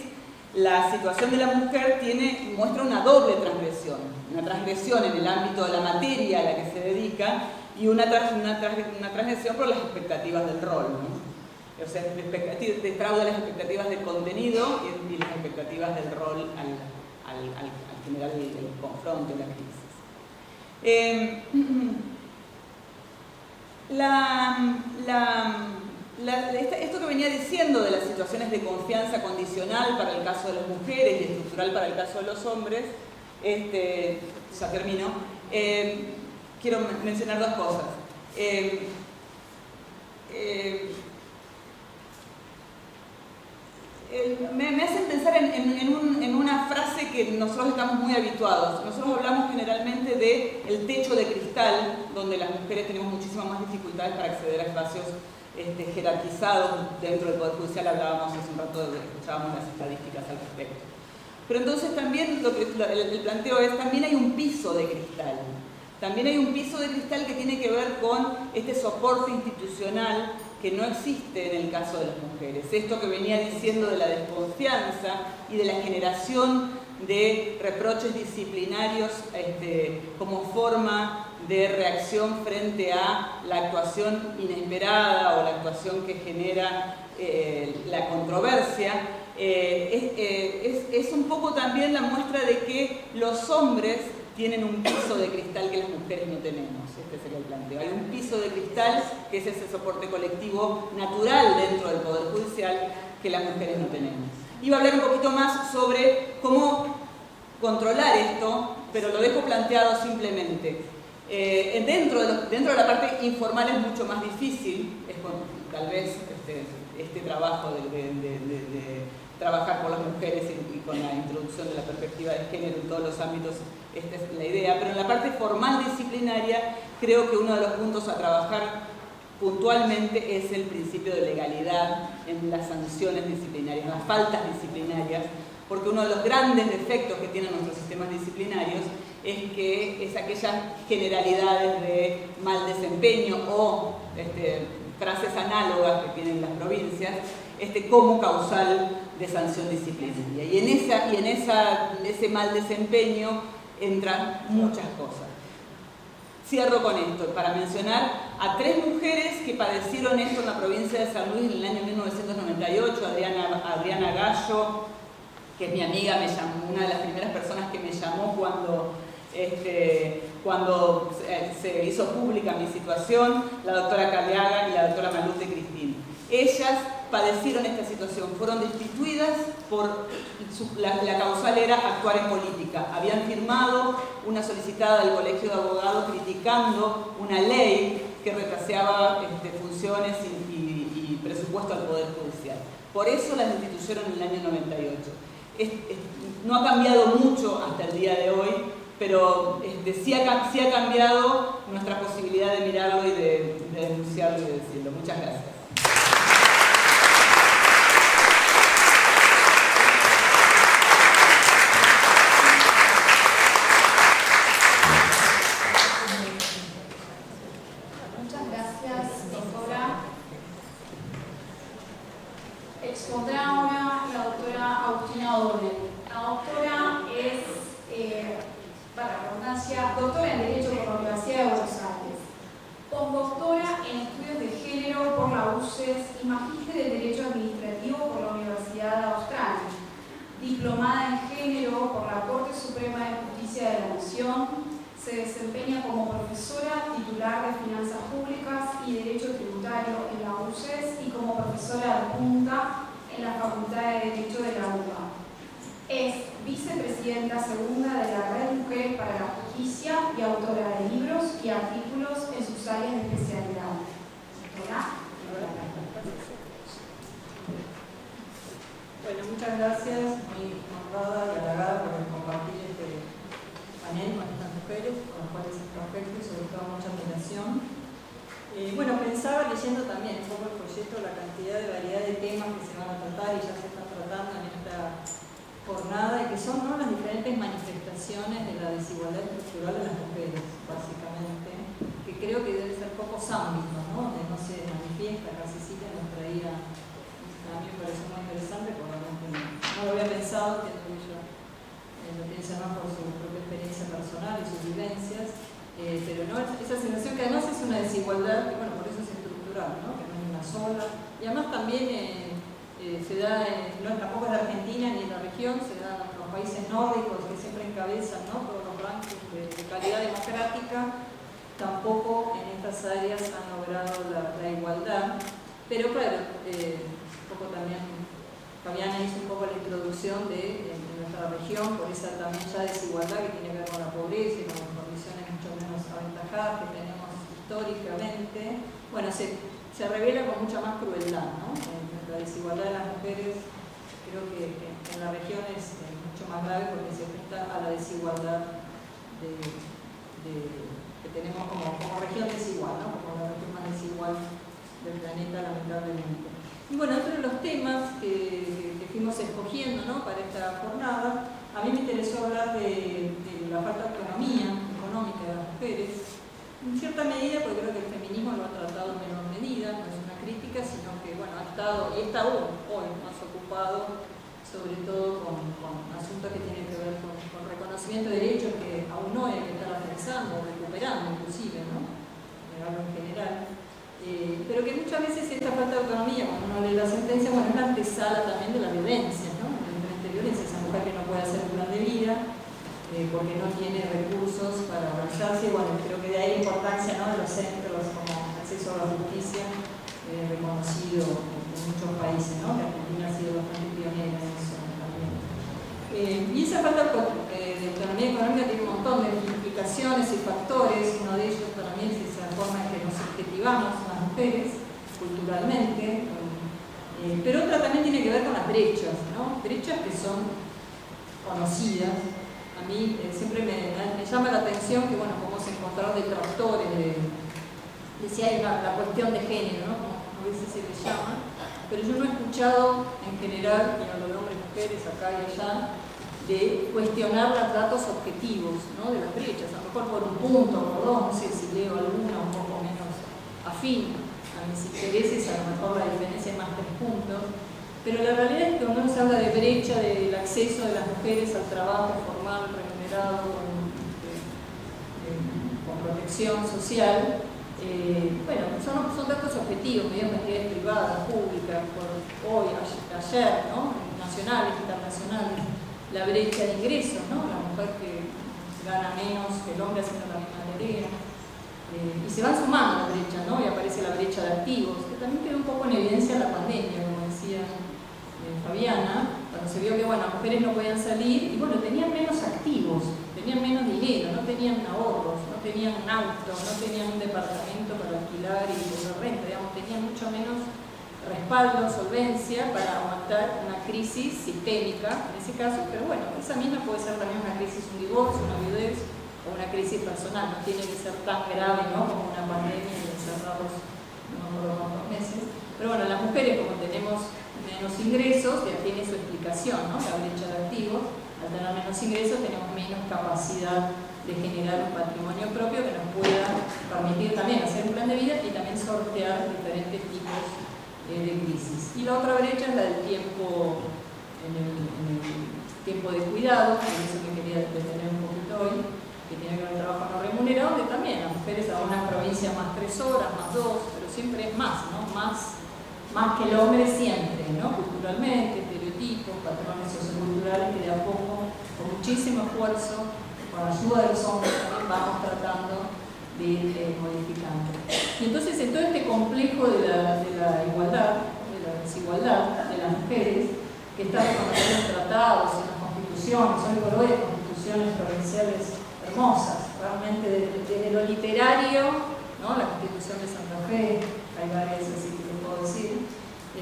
la situación de la mujer muestra una doble transgresión. Una transgresión en el ámbito de la materia a la que se dedica y una transgresión por las expectativas del rol, ¿no? O sea, defrauda las expectativas del contenido y las expectativas del rol al generar el confronto y la crisis. esto que venía diciendo de las situaciones de confianza condicional para el caso de las mujeres y estructural para el caso de los hombres, ya termino, quiero mencionar dos cosas. Me hacen pensar en una frase que nosotros estamos muy habituados. Nosotros hablamos generalmente del techo de cristal, donde las mujeres tenemos muchísimas más dificultades para acceder a espacios jerarquizados dentro del Poder Judicial. Hablábamos hace un rato, escuchábamos las estadísticas al respecto. Pero entonces también el planteo es, también hay un piso de cristal. También hay un piso de cristal que tiene que ver con este soporte institucional que no existe en el caso de las mujeres. Esto que venía diciendo de la desconfianza y de la generación de reproches disciplinarios como forma de reacción frente a la actuación inesperada o la actuación que genera la controversia, es un poco también la muestra de que los hombres tienen un piso de cristal que las mujeres no tenemos. Este sería el planteo. Hay un piso de cristal que es ese soporte colectivo natural dentro del Poder Judicial que las mujeres no tenemos. Iba a hablar un poquito más sobre cómo controlar esto, pero lo dejo planteado simplemente. Dentro de la parte informal es mucho más difícil, tal vez este trabajo de trabajar por las mujeres y con la introducción de la perspectiva de género en todos los ámbitos, esta es la idea, pero en la parte formal disciplinaria creo que uno de los puntos a trabajar puntualmente es el principio de legalidad en las sanciones disciplinarias, las faltas disciplinarias, porque uno de los grandes defectos que tienen nuestros sistemas disciplinarios es aquellas generalidades de mal desempeño o frases análogas que tienen las provincias como causal de sanción disciplinaria. Y en ese mal desempeño entran muchas cosas. Cierro con esto, para mencionar a 3 mujeres que padecieron esto en la provincia de San Luis en el año 1998, Adriana Gallo, que es mi amiga, una de las primeras personas que me llamó cuando se hizo pública mi situación, la doctora Caleaga y la doctora Malute Cristín. Ellas padecieron esta situación, fueron destituidas por la causal era actuar en política. Habían firmado una solicitada del Colegio de Abogados criticando una ley que retraseaba funciones y presupuesto al Poder Judicial. Por eso las destituyeron en el año 98. No ha cambiado mucho hasta el día de hoy, pero sí ha cambiado nuestra posibilidad de mirarlo y de denunciarlo y de decirlo. Muchas gracias. Muchas gracias, doctora. Expondrá ahora la doctora Agustina O'Donnell. La doctora es, para redundancia, doctora en Derecho por la Universidad de Buenos Aires, postdoctora en Estudios de Género por la UCES y magíster en Derecho Administrativo por la Universidad de Australia, diplomada en Género por la Corte Suprema de Justicia de la Nación. Se desempeña como profesora titular de Finanzas Públicas y Derecho Tributario en la UCES y como profesora adjunta en la Facultad de Derecho de la UBA. Es vicepresidenta segunda de la Red Mujeres para la Justicia y autora de libros y artículos en sus áreas de especialidad. Bueno, muchas gracias. Muy honrada y halagada por compartir este panel con estas mujeres, con las cuales afecto y sobre todo mucha admiración. Bueno, pensaba leyendo también un poco el proyecto la cantidad de variedad de temas que se van a tratar y ya se están tratando en esta jornada y que son las diferentes manifestaciones de la desigualdad estructural de las mujeres, básicamente, que creo que deben ser pocos ámbitos, ¿no? Donde no se manifiesta. Casi Cecilia nos traía, a mí me pareció muy interesante porque no lo había pensado, entiendo que ella lo piensa más por su propia experiencia personal y sus vivencias, pero no, esa sensación que además es una desigualdad, que bueno, por eso es estructural, ¿no? Que no es una sola, y además también se da, tampoco es de Argentina ni en la región, se da en los países nórdicos que siempre encabezan, ¿no? Todos los rankings de calidad democrática, tampoco en estas áreas han logrado la igualdad. Pero claro, un poco también Fabiana hizo un poco la introducción de nuestra región, por esa también ya desigualdad que tiene que ver con la pobreza y con condiciones mucho menos aventajadas que tenemos históricamente. Bueno, se revela con mucha más crueldad, ¿no? La desigualdad de las mujeres creo que en la región es mucho más grave porque se afecta a la desigualdad que tenemos como región desigual, ¿no? Como la región más desigual del planeta, lamentablemente. Y bueno, otro de los temas que fuimos escogiendo, ¿no?, para esta jornada, a mí me interesó hablar de la falta de autonomía económica de las mujeres, en cierta medida, porque creo que el feminismo lo ha tratado en menor medida, no es una crítica, sino que bueno, ha estado y está aún hoy más ocupado, sobre todo con asuntos que tienen que ver con reconocimiento de derechos que aún no hay que estar avanzando, recuperando inclusive, ¿no? Hablo en general. Pero que muchas veces esta falta de autonomía, cuando uno lee la sentencia, bueno, es la antesala también de la violencia, ¿no? De violencia, esa mujer que no puede hacer un plan de vida, porque no tiene recursos para organizarse. Bueno, creo que de ahí la importancia, ¿no?, de los centros como acceso a la justicia, reconocido en muchos países, ¿no? Que Argentina ha sido bastante pionera en eso también. Y esa falta de autonomía económica tiene un montón de implicaciones y factores. Uno de ellos para mí es esa forma en que nos objetivamos las mujeres culturalmente, pero otra también tiene que ver con las brechas, ¿no? Brechas que son conocidas. A mí siempre me llama la atención que, bueno, podemos encontrar detractores de si hay la cuestión de género, ¿no?, como a veces se le llama, pero yo no he escuchado en general, y hablo de hombres y mujeres acá y allá, de cuestionar los datos objetivos, ¿no?, de las brechas, a lo mejor por un punto, por dos, no sé si leo alguna un poco menos afín a mis intereses, a lo mejor la diferencia es más 3 puntos. Pero la realidad es que cuando uno se habla de brecha, del acceso de las mujeres al trabajo formal, remunerado, con protección social, bueno, son datos objetivos, medidas de entidades privadas, públicas, por hoy, ayer, ¿no?, nacionales, internacionales, la brecha de ingresos, ¿no?, la mujer que gana menos que el hombre haciendo la misma tarea. Y se van sumando las brechas, ¿no?, y aparece la brecha de activos, que también quedó un poco en evidencia en la pandemia, como decía Fabiana, cuando se vio que, bueno, las mujeres no podían salir y, bueno, tenían menos activos, tenían menos dinero, no tenían ahorros, no tenían un auto, no tenían un departamento para alquilar y cobrar renta, digamos, tenían mucho menos respaldo, solvencia para aguantar una crisis sistémica en ese caso, pero bueno, esa misma puede ser también una crisis, un divorcio, una viudez o una crisis personal, no tiene que ser tan grave, ¿no?, como una pandemia y encerrados no me acuerdo cuántos meses. Pero bueno, las mujeres, como tenemos menos ingresos, ya tiene su explicación, ¿no?, la brecha de activos. Al tener menos ingresos tenemos menos capacidad de generar un patrimonio propio que nos pueda permitir también hacer un plan de vida y también sortear diferentes tipos de crisis. Y la otra brecha es la del tiempo, en el tiempo de cuidado, que es eso que quería detener un poquito hoy, que tiene que ver con el trabajo no remunerado, donde también las mujeres a una provincia más 3 horas, más 2, pero siempre es más, ¿no?, más que el hombre siempre, ¿no?, culturalmente, estereotipos, patrones socioculturales que de a poco, con muchísimo esfuerzo, con la ayuda de los hombres también vamos tratando de ir modificando. Y entonces en todo este complejo de la igualdad, de la desigualdad de las mujeres, que está reconocido en tratados, en las constituciones, hoy por hoy hay constituciones provinciales hermosas, realmente desde lo literario, ¿no?, la Constitución de Santa Fe, hay varias así que puedo decir.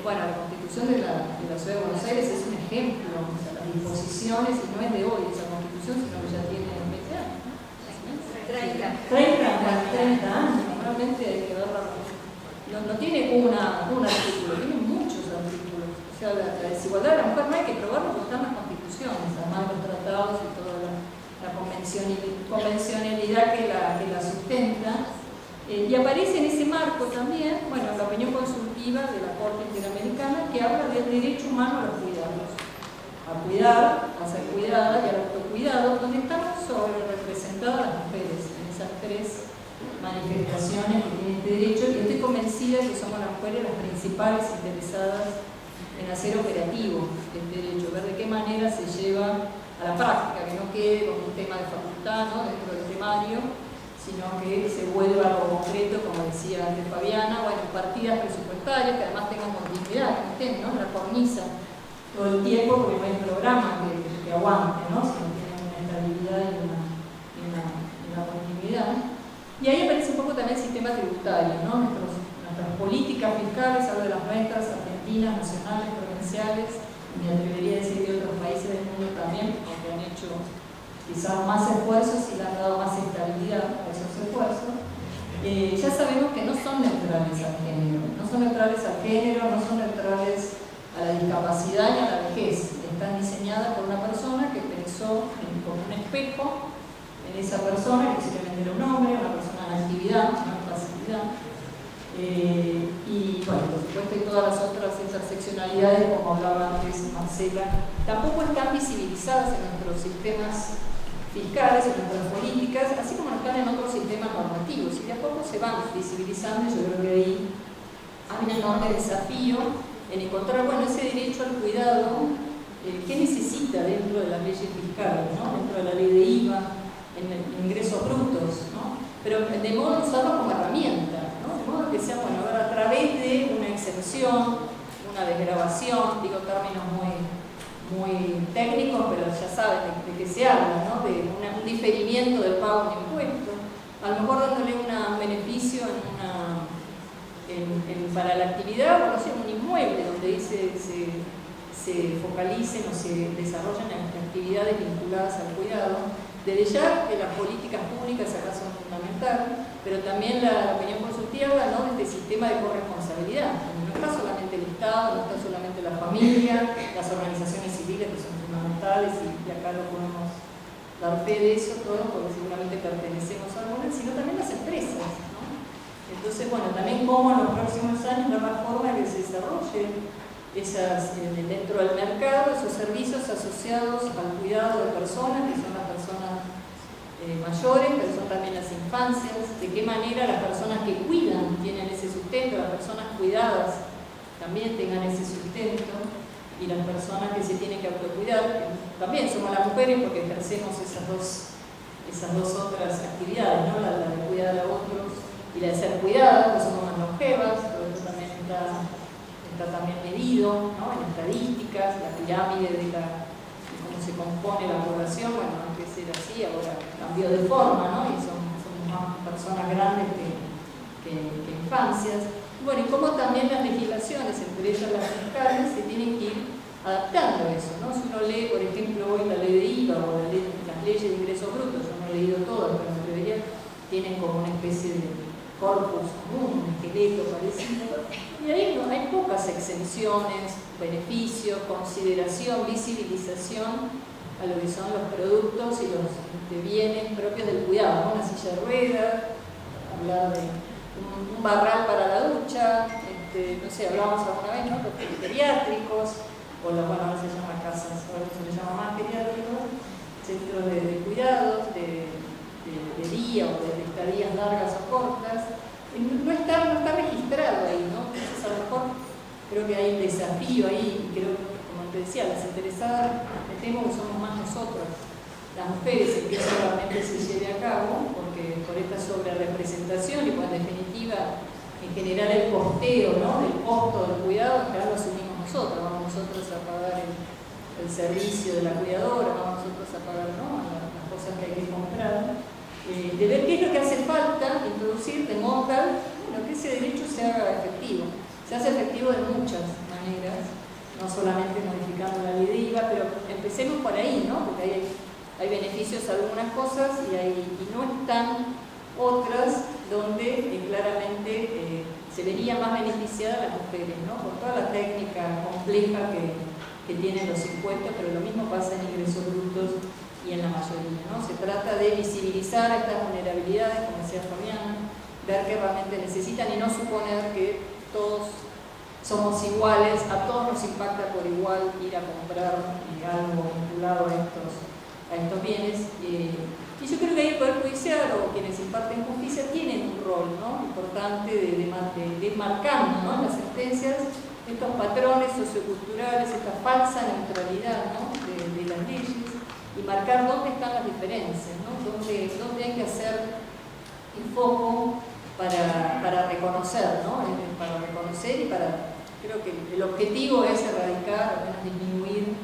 Bueno, la Constitución de la Ciudad de Buenos Aires es un ejemplo, o sea, las disposiciones, y no es de hoy esa Constitución, sino que ya tiene 20 años, ¿no? 30 años, realmente hay que verla. No tiene un artículo, tiene muchos artículos. O sea, la desigualdad de la mujer no hay que probarlo porque están las constituciones, además de los tratados y toda la convencionalidad que la sustenta. Y aparece en ese marco también, bueno, la opinión consultiva de la Corte Interamericana que habla del derecho humano a los cuidados. A cuidar, a ser cuidada y al autocuidado, donde estamos sobre representadas las mujeres en esas 3 manifestaciones que tiene este derecho, y estoy convencida que somos las mujeres las principales interesadas en hacer operativo este derecho, ver de qué manera se lleva a la práctica, que no quede como un tema de facultad, ¿no?, dentro del temario, sino que se vuelva algo concreto, como decía antes Fabiana, bueno, partidas presupuestarias presupuestarios que además tengan continuidad, que estén, ¿no?, en la cornisa todo el tiempo, porque no hay programa que aguante, ¿no?, si no tienen una estabilidad y una continuidad. Y ahí aparece un poco también el sistema tributario, ¿no?, nuestras políticas fiscales, hablo de las nuestras, argentinas, nacionales, provinciales, y me atrevería a decir de otros países del mundo también, porque han hecho quizás más esfuerzos y le han dado más estabilidad a esos esfuerzos. Ya sabemos que no son neutrales al género, no son neutrales al género, no son neutrales a la discapacidad y a la vejez. Están diseñadas por una persona que pensó como un espejo en esa persona, que posiblemente era un hombre, una persona en actividad, una pasividad. Y bueno, por supuesto, y todas las otras interseccionalidades, como hablaba antes Marcela, tampoco están visibilizadas en nuestros sistemas fiscales, en nuestras políticas, así como no están en otros sistemas normativos, y de a poco se van visibilizando. Yo creo que ahí hay un enorme desafío en encontrar, bueno, ese derecho al cuidado, qué necesita dentro de las leyes fiscales, ¿no?, dentro de la ley de IVA, en ingresos brutos, ¿no?, pero de modo de usarlo como herramienta, ¿no?, de modo que sea, bueno, a través de una exención, una desgravación, digo términos muy técnicos, pero ya saben de qué se habla, ¿no?, de un diferimiento del pago de impuestos, a lo mejor dándole un beneficio para la actividad, o no sé, un inmueble donde se focalicen o se desarrollen actividades vinculadas al cuidado. Desde ya que las políticas públicas acá son fundamentales, pero también la opinión consultiva habla, ¿no?, de este sistema de corresponsabilidad. No está solamente el Estado, no está solamente la familia, las organizaciones civiles que son fundamentales, y acá lo podemos dar fe de eso todos, porque seguramente pertenecemos a algunas, sino también las empresas, ¿no? Entonces, bueno, también cómo en los próximos años ver la forma que se desarrolle dentro del mercado esos servicios asociados al cuidado de personas, que son las personas mayores, pero son también las infancias, de qué manera las personas que cuidan tienen ese sustento, las personas cuidadas también tengan ese sustento, y las personas que se tienen que autocuidar, que también somos las mujeres porque ejercemos esas dos otras actividades, ¿no?, la de cuidar a otros y la de ser cuidadas, que somos más longevas. Todo eso también está también medido, ¿no?, en estadísticas, la pirámide de cómo se compone la población. Bueno, antes era así, ahora cambió de forma, ¿no?, y son más personas grandes que infancias. Bueno, y cómo también las legislaciones, entre ellas las fiscales, se tienen que ir adaptando a eso, ¿no? Si uno lee, por ejemplo, hoy la ley de IVA o las leyes de ingresos brutos, yo no he leído todas, pero en teoría tienen como una especie de corpus común, un esqueleto parecido, y ahí no, hay pocas exenciones, beneficios, consideración, visibilización a lo que son los productos y los bienes propios del cuidado, ¿no? Una silla de ruedas, hablar de un barral para la ducha, no sé, hablábamos alguna vez, ¿no?, los geriátricos, o bueno, ahora se llama casas, ahora se le llama más geriátricos, centros de cuidados, de día o de estadías largas o cortas. No está registrado ahí, ¿no? Entonces a lo mejor creo que hay un desafío ahí, y creo, como te decía, las interesadas, me temo que somos más nosotros, las mujeres, en que eso realmente se lleve a cabo, porque por esta sobrerepresentación y en definitiva en general el costeo, ¿no?, del costo del cuidado, en general lo asumimos nosotros, vamos nosotros a pagar el servicio de la cuidadora, vamos nosotros a pagar, ¿no?, las cosas que hay que comprar, de ver qué es lo que hace falta introducir de modo tal, bueno, que ese derecho se haga efectivo. Se hace efectivo de muchas maneras, no solamente modificando la ley de IVA, pero empecemos por ahí, ¿no?, porque hay beneficios a algunas cosas y no están otras donde claramente se vería más beneficiada las mujeres, ¿no?, por toda la técnica compleja que tienen los impuestos, pero lo mismo pasa en ingresos brutos y en la mayoría, ¿no? Se trata de visibilizar estas vulnerabilidades, como decía Fabián, ver qué realmente necesitan y no suponer que todos somos iguales, a todos nos impacta por igual ir a comprar algo vinculado a estos bienes. Y yo creo que ahí el Poder Judicial o quienes imparten justicia tienen un rol, ¿no?, importante de ir marcando, ¿no?, en las sentencias estos patrones socioculturales, esta falsa neutralidad, ¿no?, de las leyes, y marcar dónde están las diferencias, ¿no?, dónde hay que hacer el foco para reconocer, ¿no? Para reconocer y para, creo que el objetivo es erradicar, al menos disminuir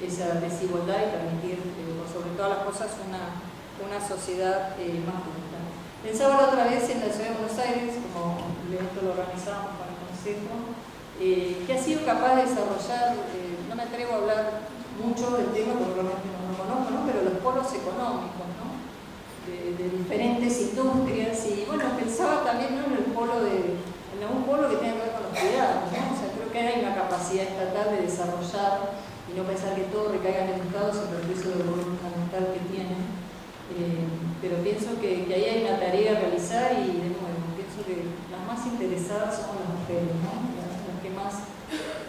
esa desigualdad y permitir, por sobre todas las cosas, una sociedad más justa. Pensaba la otra vez en la Ciudad de Buenos Aires, como el evento lo organizamos para el Consejo, que ha sido capaz de desarrollar, no me atrevo a hablar mucho del tema porque realmente no lo conozco, ¿no? Pero los polos económicos, ¿no? De diferentes industrias, y bueno, pensaba también, ¿no?, en algún polo que tenga que ver con los cuidados, ¿no? O sea, creo que hay una capacidad estatal de desarrollar y no pensar que todo recaiga en el Estado sin perjuicio del rol fundamental que tiene. Pero pienso que ahí hay una tarea a realizar y, de nuevo, pienso que las más interesadas son las mujeres, ¿no? Las que más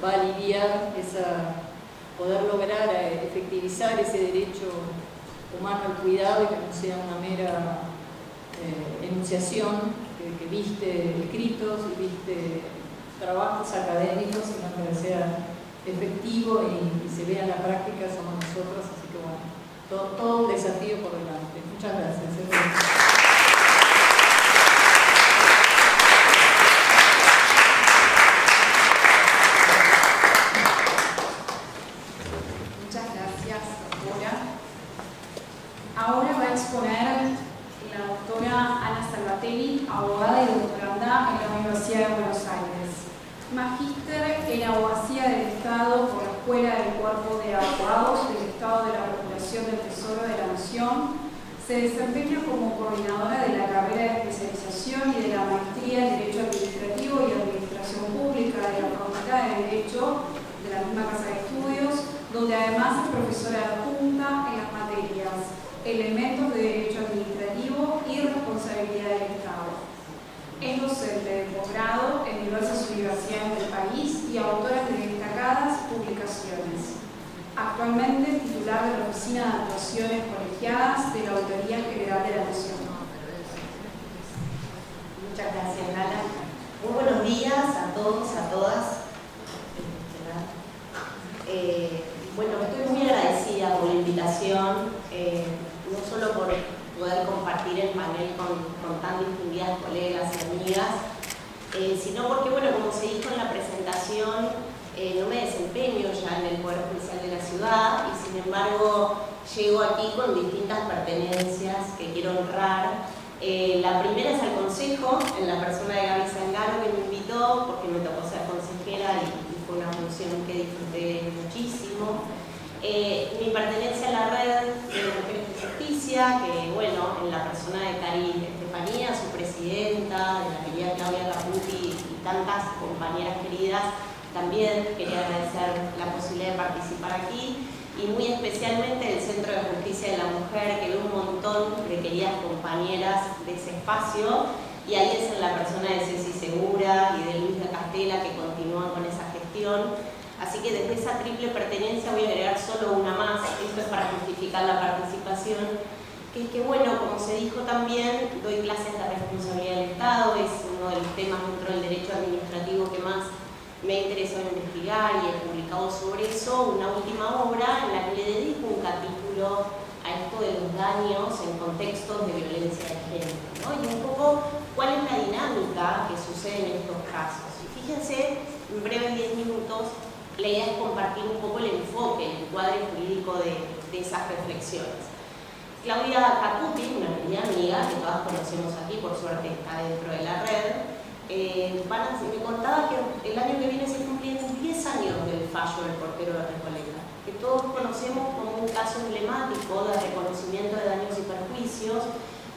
va a aliviar poder lograr efectivizar ese derecho humano al cuidado y que no sea una mera enunciación que viste escritos y viste trabajos académicos, sino que sea efectivo y se vea en la práctica, somos nosotros, así que bueno, todo un desafío por delante. Muchas gracias. Muchas gracias, doctora. Ahora va a exponer la doctora Ana Salvatelli, abogada y doctoranda en la Universidad de Buenos Aires. Magíster en Abogacía del Estado por la Escuela del Cuerpo de Abogados del Estado de la Procuración del Tesoro de la Nación. Se desempeña como coordinadora de la carrera de especialización y de la maestría en Derecho Administrativo y Administración Pública de la Facultad de Derecho de la misma Casa de Estudios, donde además es profesora adjunta en las materias Elementos de Derecho Administrativo y Responsabilidad del Estado. Es docente de posgrado en diversas universidades del país y autora de destacadas publicaciones. Actualmente titular de la Oficina de Actuaciones Colegiadas de la Auditoría General de la Nación. Muchas gracias, Lala. Muy buenos días a todos, a todas. Bueno, estoy muy agradecida por la invitación, no solo por poder compartir el panel con tan distinguidas colegas y amigas, sino porque, bueno, como se dijo en la presentación, no me desempeño ya en el Poder Judicial de la ciudad y, sin embargo, llego aquí con distintas pertenencias que quiero honrar. La primera es al Consejo, en la persona de Gaby Sangaro, que me invitó porque me tocó ser consejera y fue una función que disfruté muchísimo. Mi pertenencia a la Red de Mujeres de Justicia, que, bueno, en la persona de Cari Estefanía, su presidenta, de la querida Claudia Caputi y tantas compañeras queridas, también quería agradecer la posibilidad de participar aquí, y muy especialmente el Centro de Justicia de la Mujer, que ve un montón de queridas compañeras de ese espacio, y ahí es en la persona de Ceci Segura y de Luis de Castela, que continúan con esa gestión. Así que desde esa triple pertenencia voy a agregar solo una más, esto es para justificar la participación, que es que, bueno, como se dijo también, doy clases de responsabilidad del Estado, es uno de los temas dentro del derecho administrativo que más me ha interesado investigar y he publicado sobre eso una última obra en la que le dedico un capítulo a esto de los daños en contextos de violencia de género, ¿no? Y un poco cuál es la dinámica que sucede en estos casos. Y fíjense, en breves 10 minutos, la idea es compartir un poco el enfoque, el encuadre jurídico de esas reflexiones. Claudia Caputi, una querida amiga que todas conocemos aquí, por suerte está dentro de la red, me contaba que el año que viene se cumplen 10 años del fallo del portero de Recoleta, que todos conocemos como un caso emblemático de reconocimiento de daños y perjuicios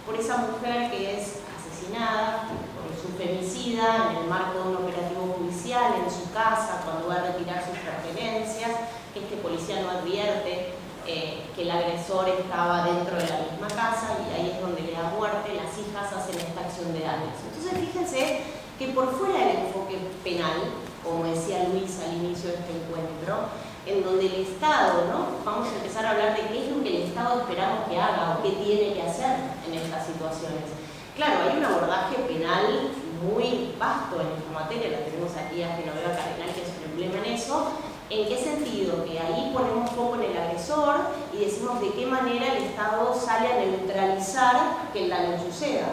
por esa mujer que es asesinada por su femicida en el marco de un operativo judicial en su casa cuando va a retirar sus pertenencias, que este policía no advierte que el agresor estaba dentro de la misma casa, y ahí es donde le da muerte. Las hijas hacen esta acción de daños. Entonces fíjense que por fuera del enfoque penal, como decía Luis al inicio de este encuentro, en donde el Estado, ¿no? Vamos a empezar a hablar de qué es lo que el Estado esperamos que haga o qué tiene que hacer en estas situaciones. Claro, hay un abordaje penal muy vasto en esta materia, la tenemos aquí a Genoveva Cardenal, que es un emblema en eso. ¿En qué sentido? Que ahí ponemos foco en el agresor y decimos de qué manera el Estado sale a neutralizar que el daño suceda.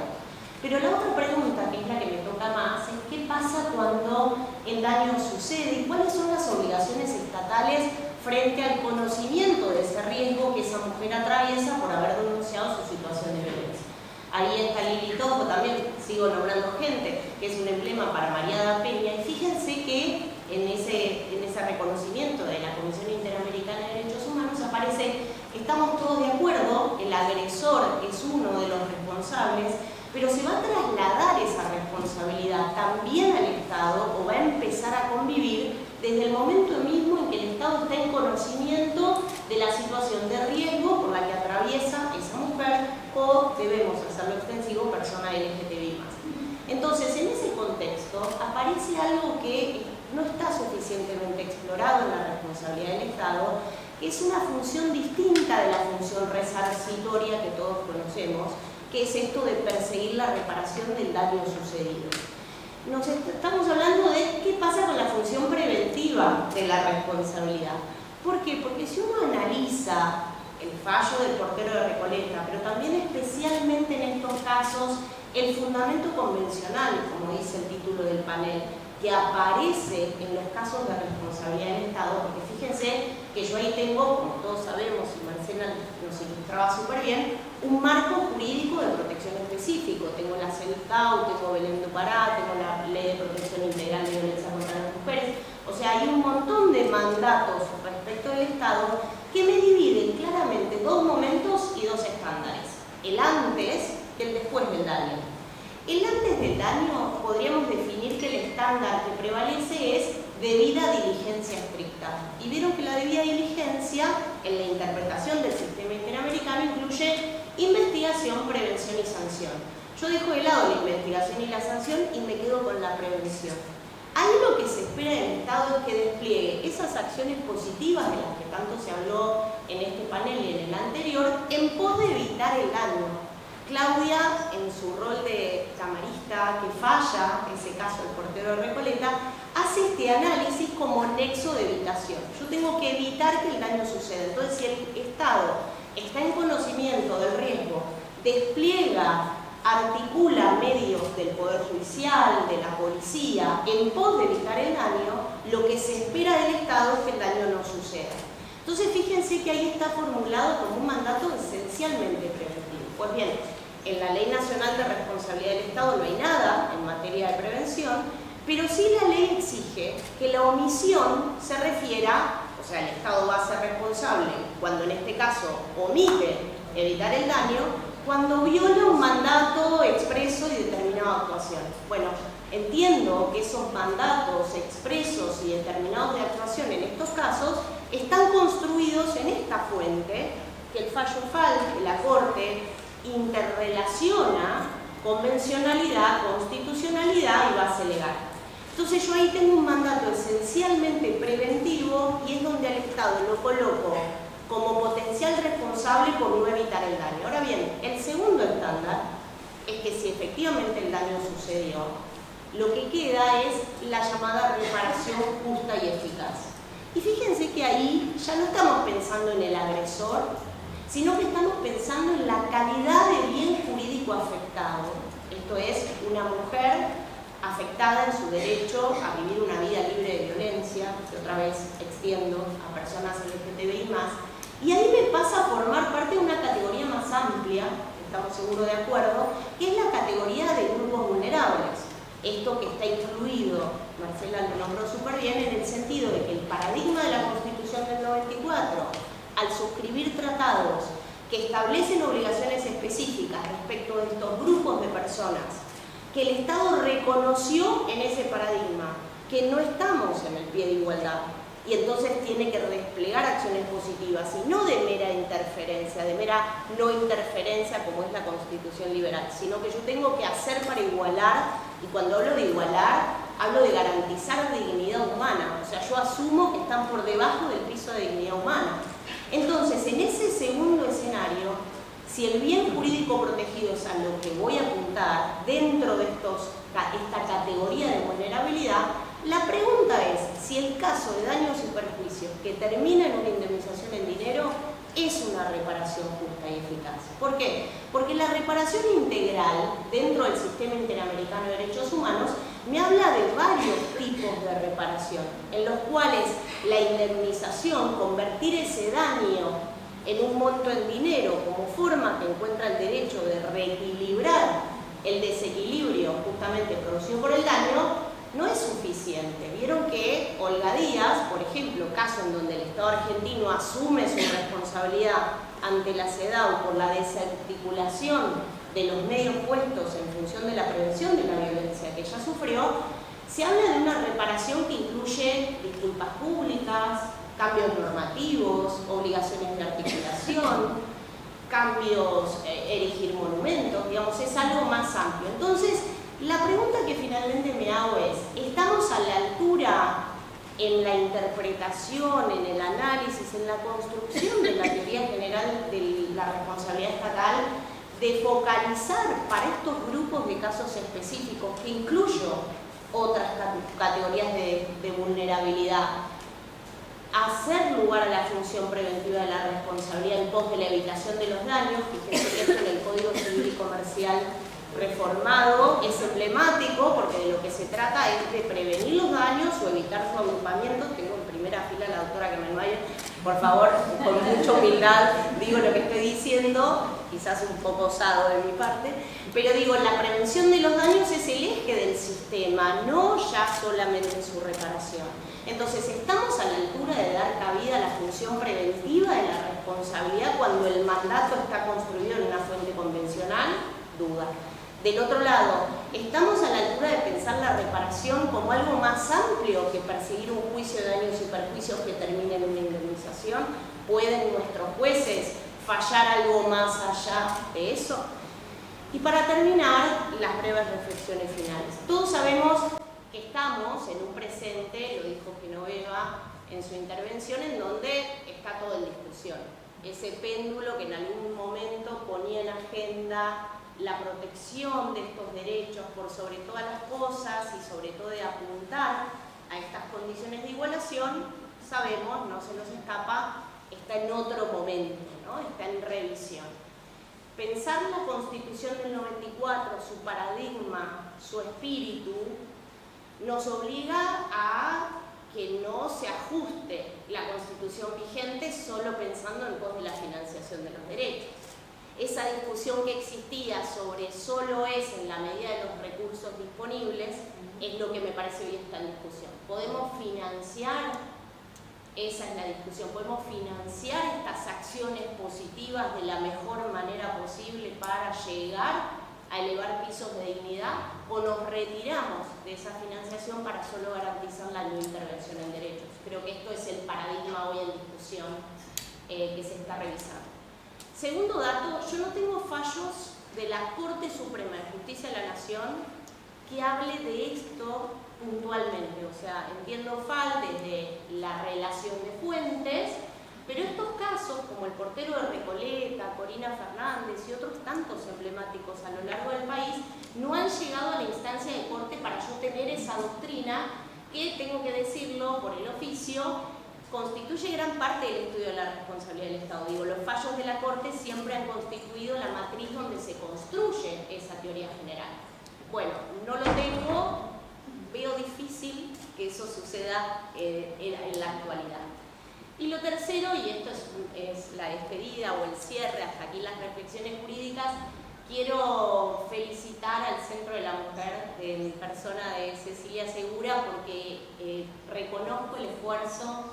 Pero la otra pregunta, que es la que me toca más, es qué pasa cuando el daño sucede y cuáles son las obligaciones estatales frente al conocimiento de ese riesgo que esa mujer atraviesa por haber denunciado su situación de violencia. Ahí está Lili Tojo, también sigo nombrando gente, que es un emblema para María da Peña, y fíjense que en ese reconocimiento de la Comisión Interamericana de Derechos Humanos aparece, estamos todos de acuerdo, el agresor es uno de los responsables, pero se va a trasladar esa responsabilidad también al Estado o va a empezar a convivir desde el momento mismo en que el Estado está en conocimiento de la situación de riesgo por la que atraviesa esa mujer o, debemos hacerlo extensivo, persona LGTBI+. Entonces, en ese contexto aparece algo que no está suficientemente explorado en la responsabilidad del Estado, que es una función distinta de la función resarcitoria que todos conocemos, que es esto de perseguir la reparación del daño sucedido. Estamos hablando de qué pasa con la función preventiva de la responsabilidad. ¿Por qué? Porque si uno analiza el fallo del portero de Recoleta, pero también especialmente en estos casos el fundamento convencional, como dice el título del panel, que aparece en los casos de responsabilidad del Estado, porque fíjense que yo ahí tengo, como todos sabemos, y Marcela nos ilustraba súper bien, un marco jurídico de protección específico. Tengo la CEDUCAU, tengo Belén do Pará, tengo la Ley de Protección Integral de Violencia contra las Mujeres. O sea, hay un montón de mandatos respecto del Estado que me dividen claramente dos momentos y dos estándares. El antes y el después del daño. El antes del daño podríamos definir que el estándar que prevalece es debida diligencia estricta. Y vieron que la debida diligencia en la interpretación del sistema interamericano incluye investigación, prevención y sanción. Yo dejo de lado la investigación y la sanción y me quedo con la prevención. Ahí lo que se espera del Estado es que despliegue esas acciones positivas de las que tanto se habló en este panel y en el anterior en pos de evitar el daño. Claudia, en su rol de camarista que falla, ese caso del portero de Recoleta, hace este análisis como nexo de evitación. Yo tengo que evitar que el daño suceda. Entonces, si el Estado está en conocimiento del riesgo, despliega, articula medios del Poder Judicial, de la policía, en pos de evitar el daño, lo que se espera del Estado es que el daño no suceda. Entonces, fíjense que ahí está formulado como un mandato esencialmente preventivo. Pues bien, en la Ley Nacional de Responsabilidad del Estado no hay nada en materia de prevención, pero sí la ley exige que la omisión se refiera, o sea, el Estado va a ser responsable cuando en este caso omite evitar el daño, cuando viola un mandato expreso y determinada actuación. Bueno, entiendo que esos mandatos expresos y determinados de actuación en estos casos están construidos en esta fuente, que el fallo FAL, que la Corte interrelaciona convencionalidad, constitucionalidad y base legal. Entonces yo ahí tengo un mandato esencialmente preventivo y es donde al Estado lo coloco como potencial responsable por no evitar el daño. Ahora bien, el segundo estándar es que si efectivamente el daño sucedió, lo que queda es la llamada reparación justa y eficaz. Y fíjense que ahí ya no estamos pensando en el agresor, sino que estamos pensando en la calidad de bien jurídico afectado. Esto es, una mujer afectada en su derecho a vivir una vida libre de violencia, que otra vez extiendo a personas LGTBI+, y ahí me pasa a formar parte de una categoría más amplia, estamos seguros de acuerdo, que es la categoría de grupos vulnerables. Esto que está incluido, Marcela lo nombró súper bien, en el sentido de que el paradigma de la Constitución del 94, al suscribir tratados que establecen obligaciones específicas respecto de estos grupos de personas, que el Estado reconoció en ese paradigma que no estamos en el pie de igualdad y entonces tiene que desplegar acciones positivas y no de mera interferencia, de mera no interferencia como es la Constitución liberal, sino que yo tengo que hacer para igualar, y cuando hablo de igualar, hablo de garantizar dignidad humana, o sea, yo asumo que están por debajo del piso de dignidad humana. Entonces, en ese segundo escenario, si el bien jurídico protegido es a lo que voy a apuntar dentro de esta categoría de vulnerabilidad, la pregunta es si el caso de daños y perjuicios que termina en una indemnización en dinero es una reparación justa y eficaz. ¿Por qué? Porque la reparación integral dentro del Sistema Interamericano de Derechos Humanos me habla de varios tipos de reparación, en los cuales la indemnización, convertir ese daño en un monto en dinero como forma que encuentra el derecho de reequilibrar el desequilibrio justamente producido por el daño, no es suficiente. Vieron que Olga Díaz, por ejemplo, caso en donde el Estado argentino asume su responsabilidad ante la CEDAW por la desarticulación de los medios puestos en función de la prevención de la violencia que ella sufrió, se habla de una reparación que incluye disculpas públicas, cambios normativos, obligaciones de articulación, cambios, erigir monumentos, digamos, es algo más amplio. Entonces, la pregunta que finalmente me hago es, ¿estamos a la altura en la interpretación, en el análisis, en la construcción de la teoría general de la responsabilidad estatal de focalizar para estos grupos de casos específicos, que incluyo otras categorías de vulnerabilidad, hacer lugar a la función preventiva de la responsabilidad en pos de la evitación de los daños? Fíjense que esto en el Código Civil y Comercial reformado es emblemático, porque de lo que se trata es de prevenir los daños o evitar su agrupamiento. Tengo en primera fila a la doctora Carmen Mayer, por favor, con mucha humildad digo lo que estoy diciendo, quizás un poco osado de mi parte, pero digo, la prevención de los daños es el eje del sistema, no ya solamente su reparación. Entonces, ¿estamos a la altura de dar cabida a la función preventiva de la responsabilidad cuando el mandato está construido en una fuente convencional? Duda. Del otro lado, ¿estamos a la altura de pensar la reparación como algo más amplio que perseguir un juicio de daños y perjuicios que termine en una indemnización? ¿Pueden nuestros jueces fallar algo más allá de eso? Y para terminar, las breves reflexiones finales. Todos sabemos que estamos en un presente, lo dijo Genoveva en su intervención, en donde está todo en discusión. Ese péndulo que en algún momento ponía en agenda la protección de estos derechos por sobre todas las cosas y sobre todo de apuntar a estas condiciones de igualación, sabemos, no se nos escapa, está en otro momento, ¿no? Está en revisión. Pensar la Constitución del 94, su paradigma, su espíritu, nos obliga a que no se ajuste la Constitución vigente solo pensando en pos de la financiación de los derechos. Esa discusión que existía sobre solo es en la medida de los recursos disponibles es lo que me parece hoy está en discusión. ¿Podemos financiar? Esa es la discusión. ¿Podemos financiar estas acciones positivas de la mejor manera posible para llegar a elevar pisos de dignidad? ¿O nos retiramos de esa financiación para solo garantizar la no intervención en derechos? Creo que esto es el paradigma hoy en discusión que se está revisando. Segundo dato, yo no tengo fallos de la Corte Suprema de Justicia de la Nación que hable de esto puntualmente. O sea, entiendo FAL desde la relación de fuentes, pero estos casos, como el portero de Recoleta, Corina Fernández y otros tantos emblemáticos a lo largo del país, no han llegado a la instancia de corte para yo tener esa doctrina que, tengo que decirlo por el oficio, constituye gran parte del estudio de la responsabilidad del Estado. Digo, los fallos de la Corte siempre han constituido la matriz donde se construye esa teoría general. Bueno, no lo tengo, veo difícil que eso suceda en la actualidad. Y lo tercero, y esto es la despedida o el cierre, hasta aquí las reflexiones jurídicas, quiero felicitar al Centro de la Mujer en persona de Cecilia Segura, porque reconozco el esfuerzo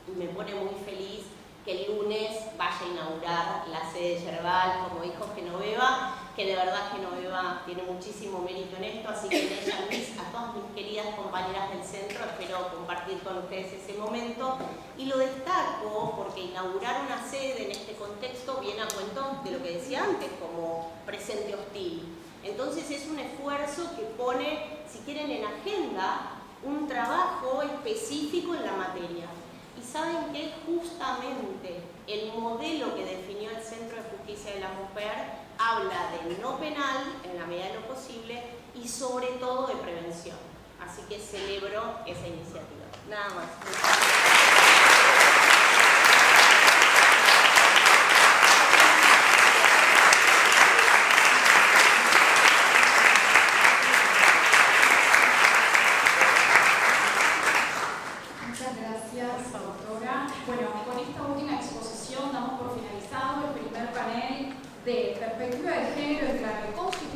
y me pone muy feliz que el lunes vaya a inaugurar la sede de Yerbal, como dijo Genoveva, que de verdad Genoveva tiene muchísimo mérito en esto, así que ella, a todas mis queridas compañeras del centro, espero compartir con ustedes ese momento. Y lo destaco porque inaugurar una sede en este contexto viene a cuento de lo que decía antes, como presente hostil. Entonces es un esfuerzo que pone, si quieren, en agenda un trabajo específico en la materia. Y saben que justamente el modelo que definió el Centro de Justicia de la Mujer habla de no penal en la medida de lo posible y sobre todo de prevención. Así que celebro esa iniciativa. Nada más. de perspectiva de género entre la reconstrucción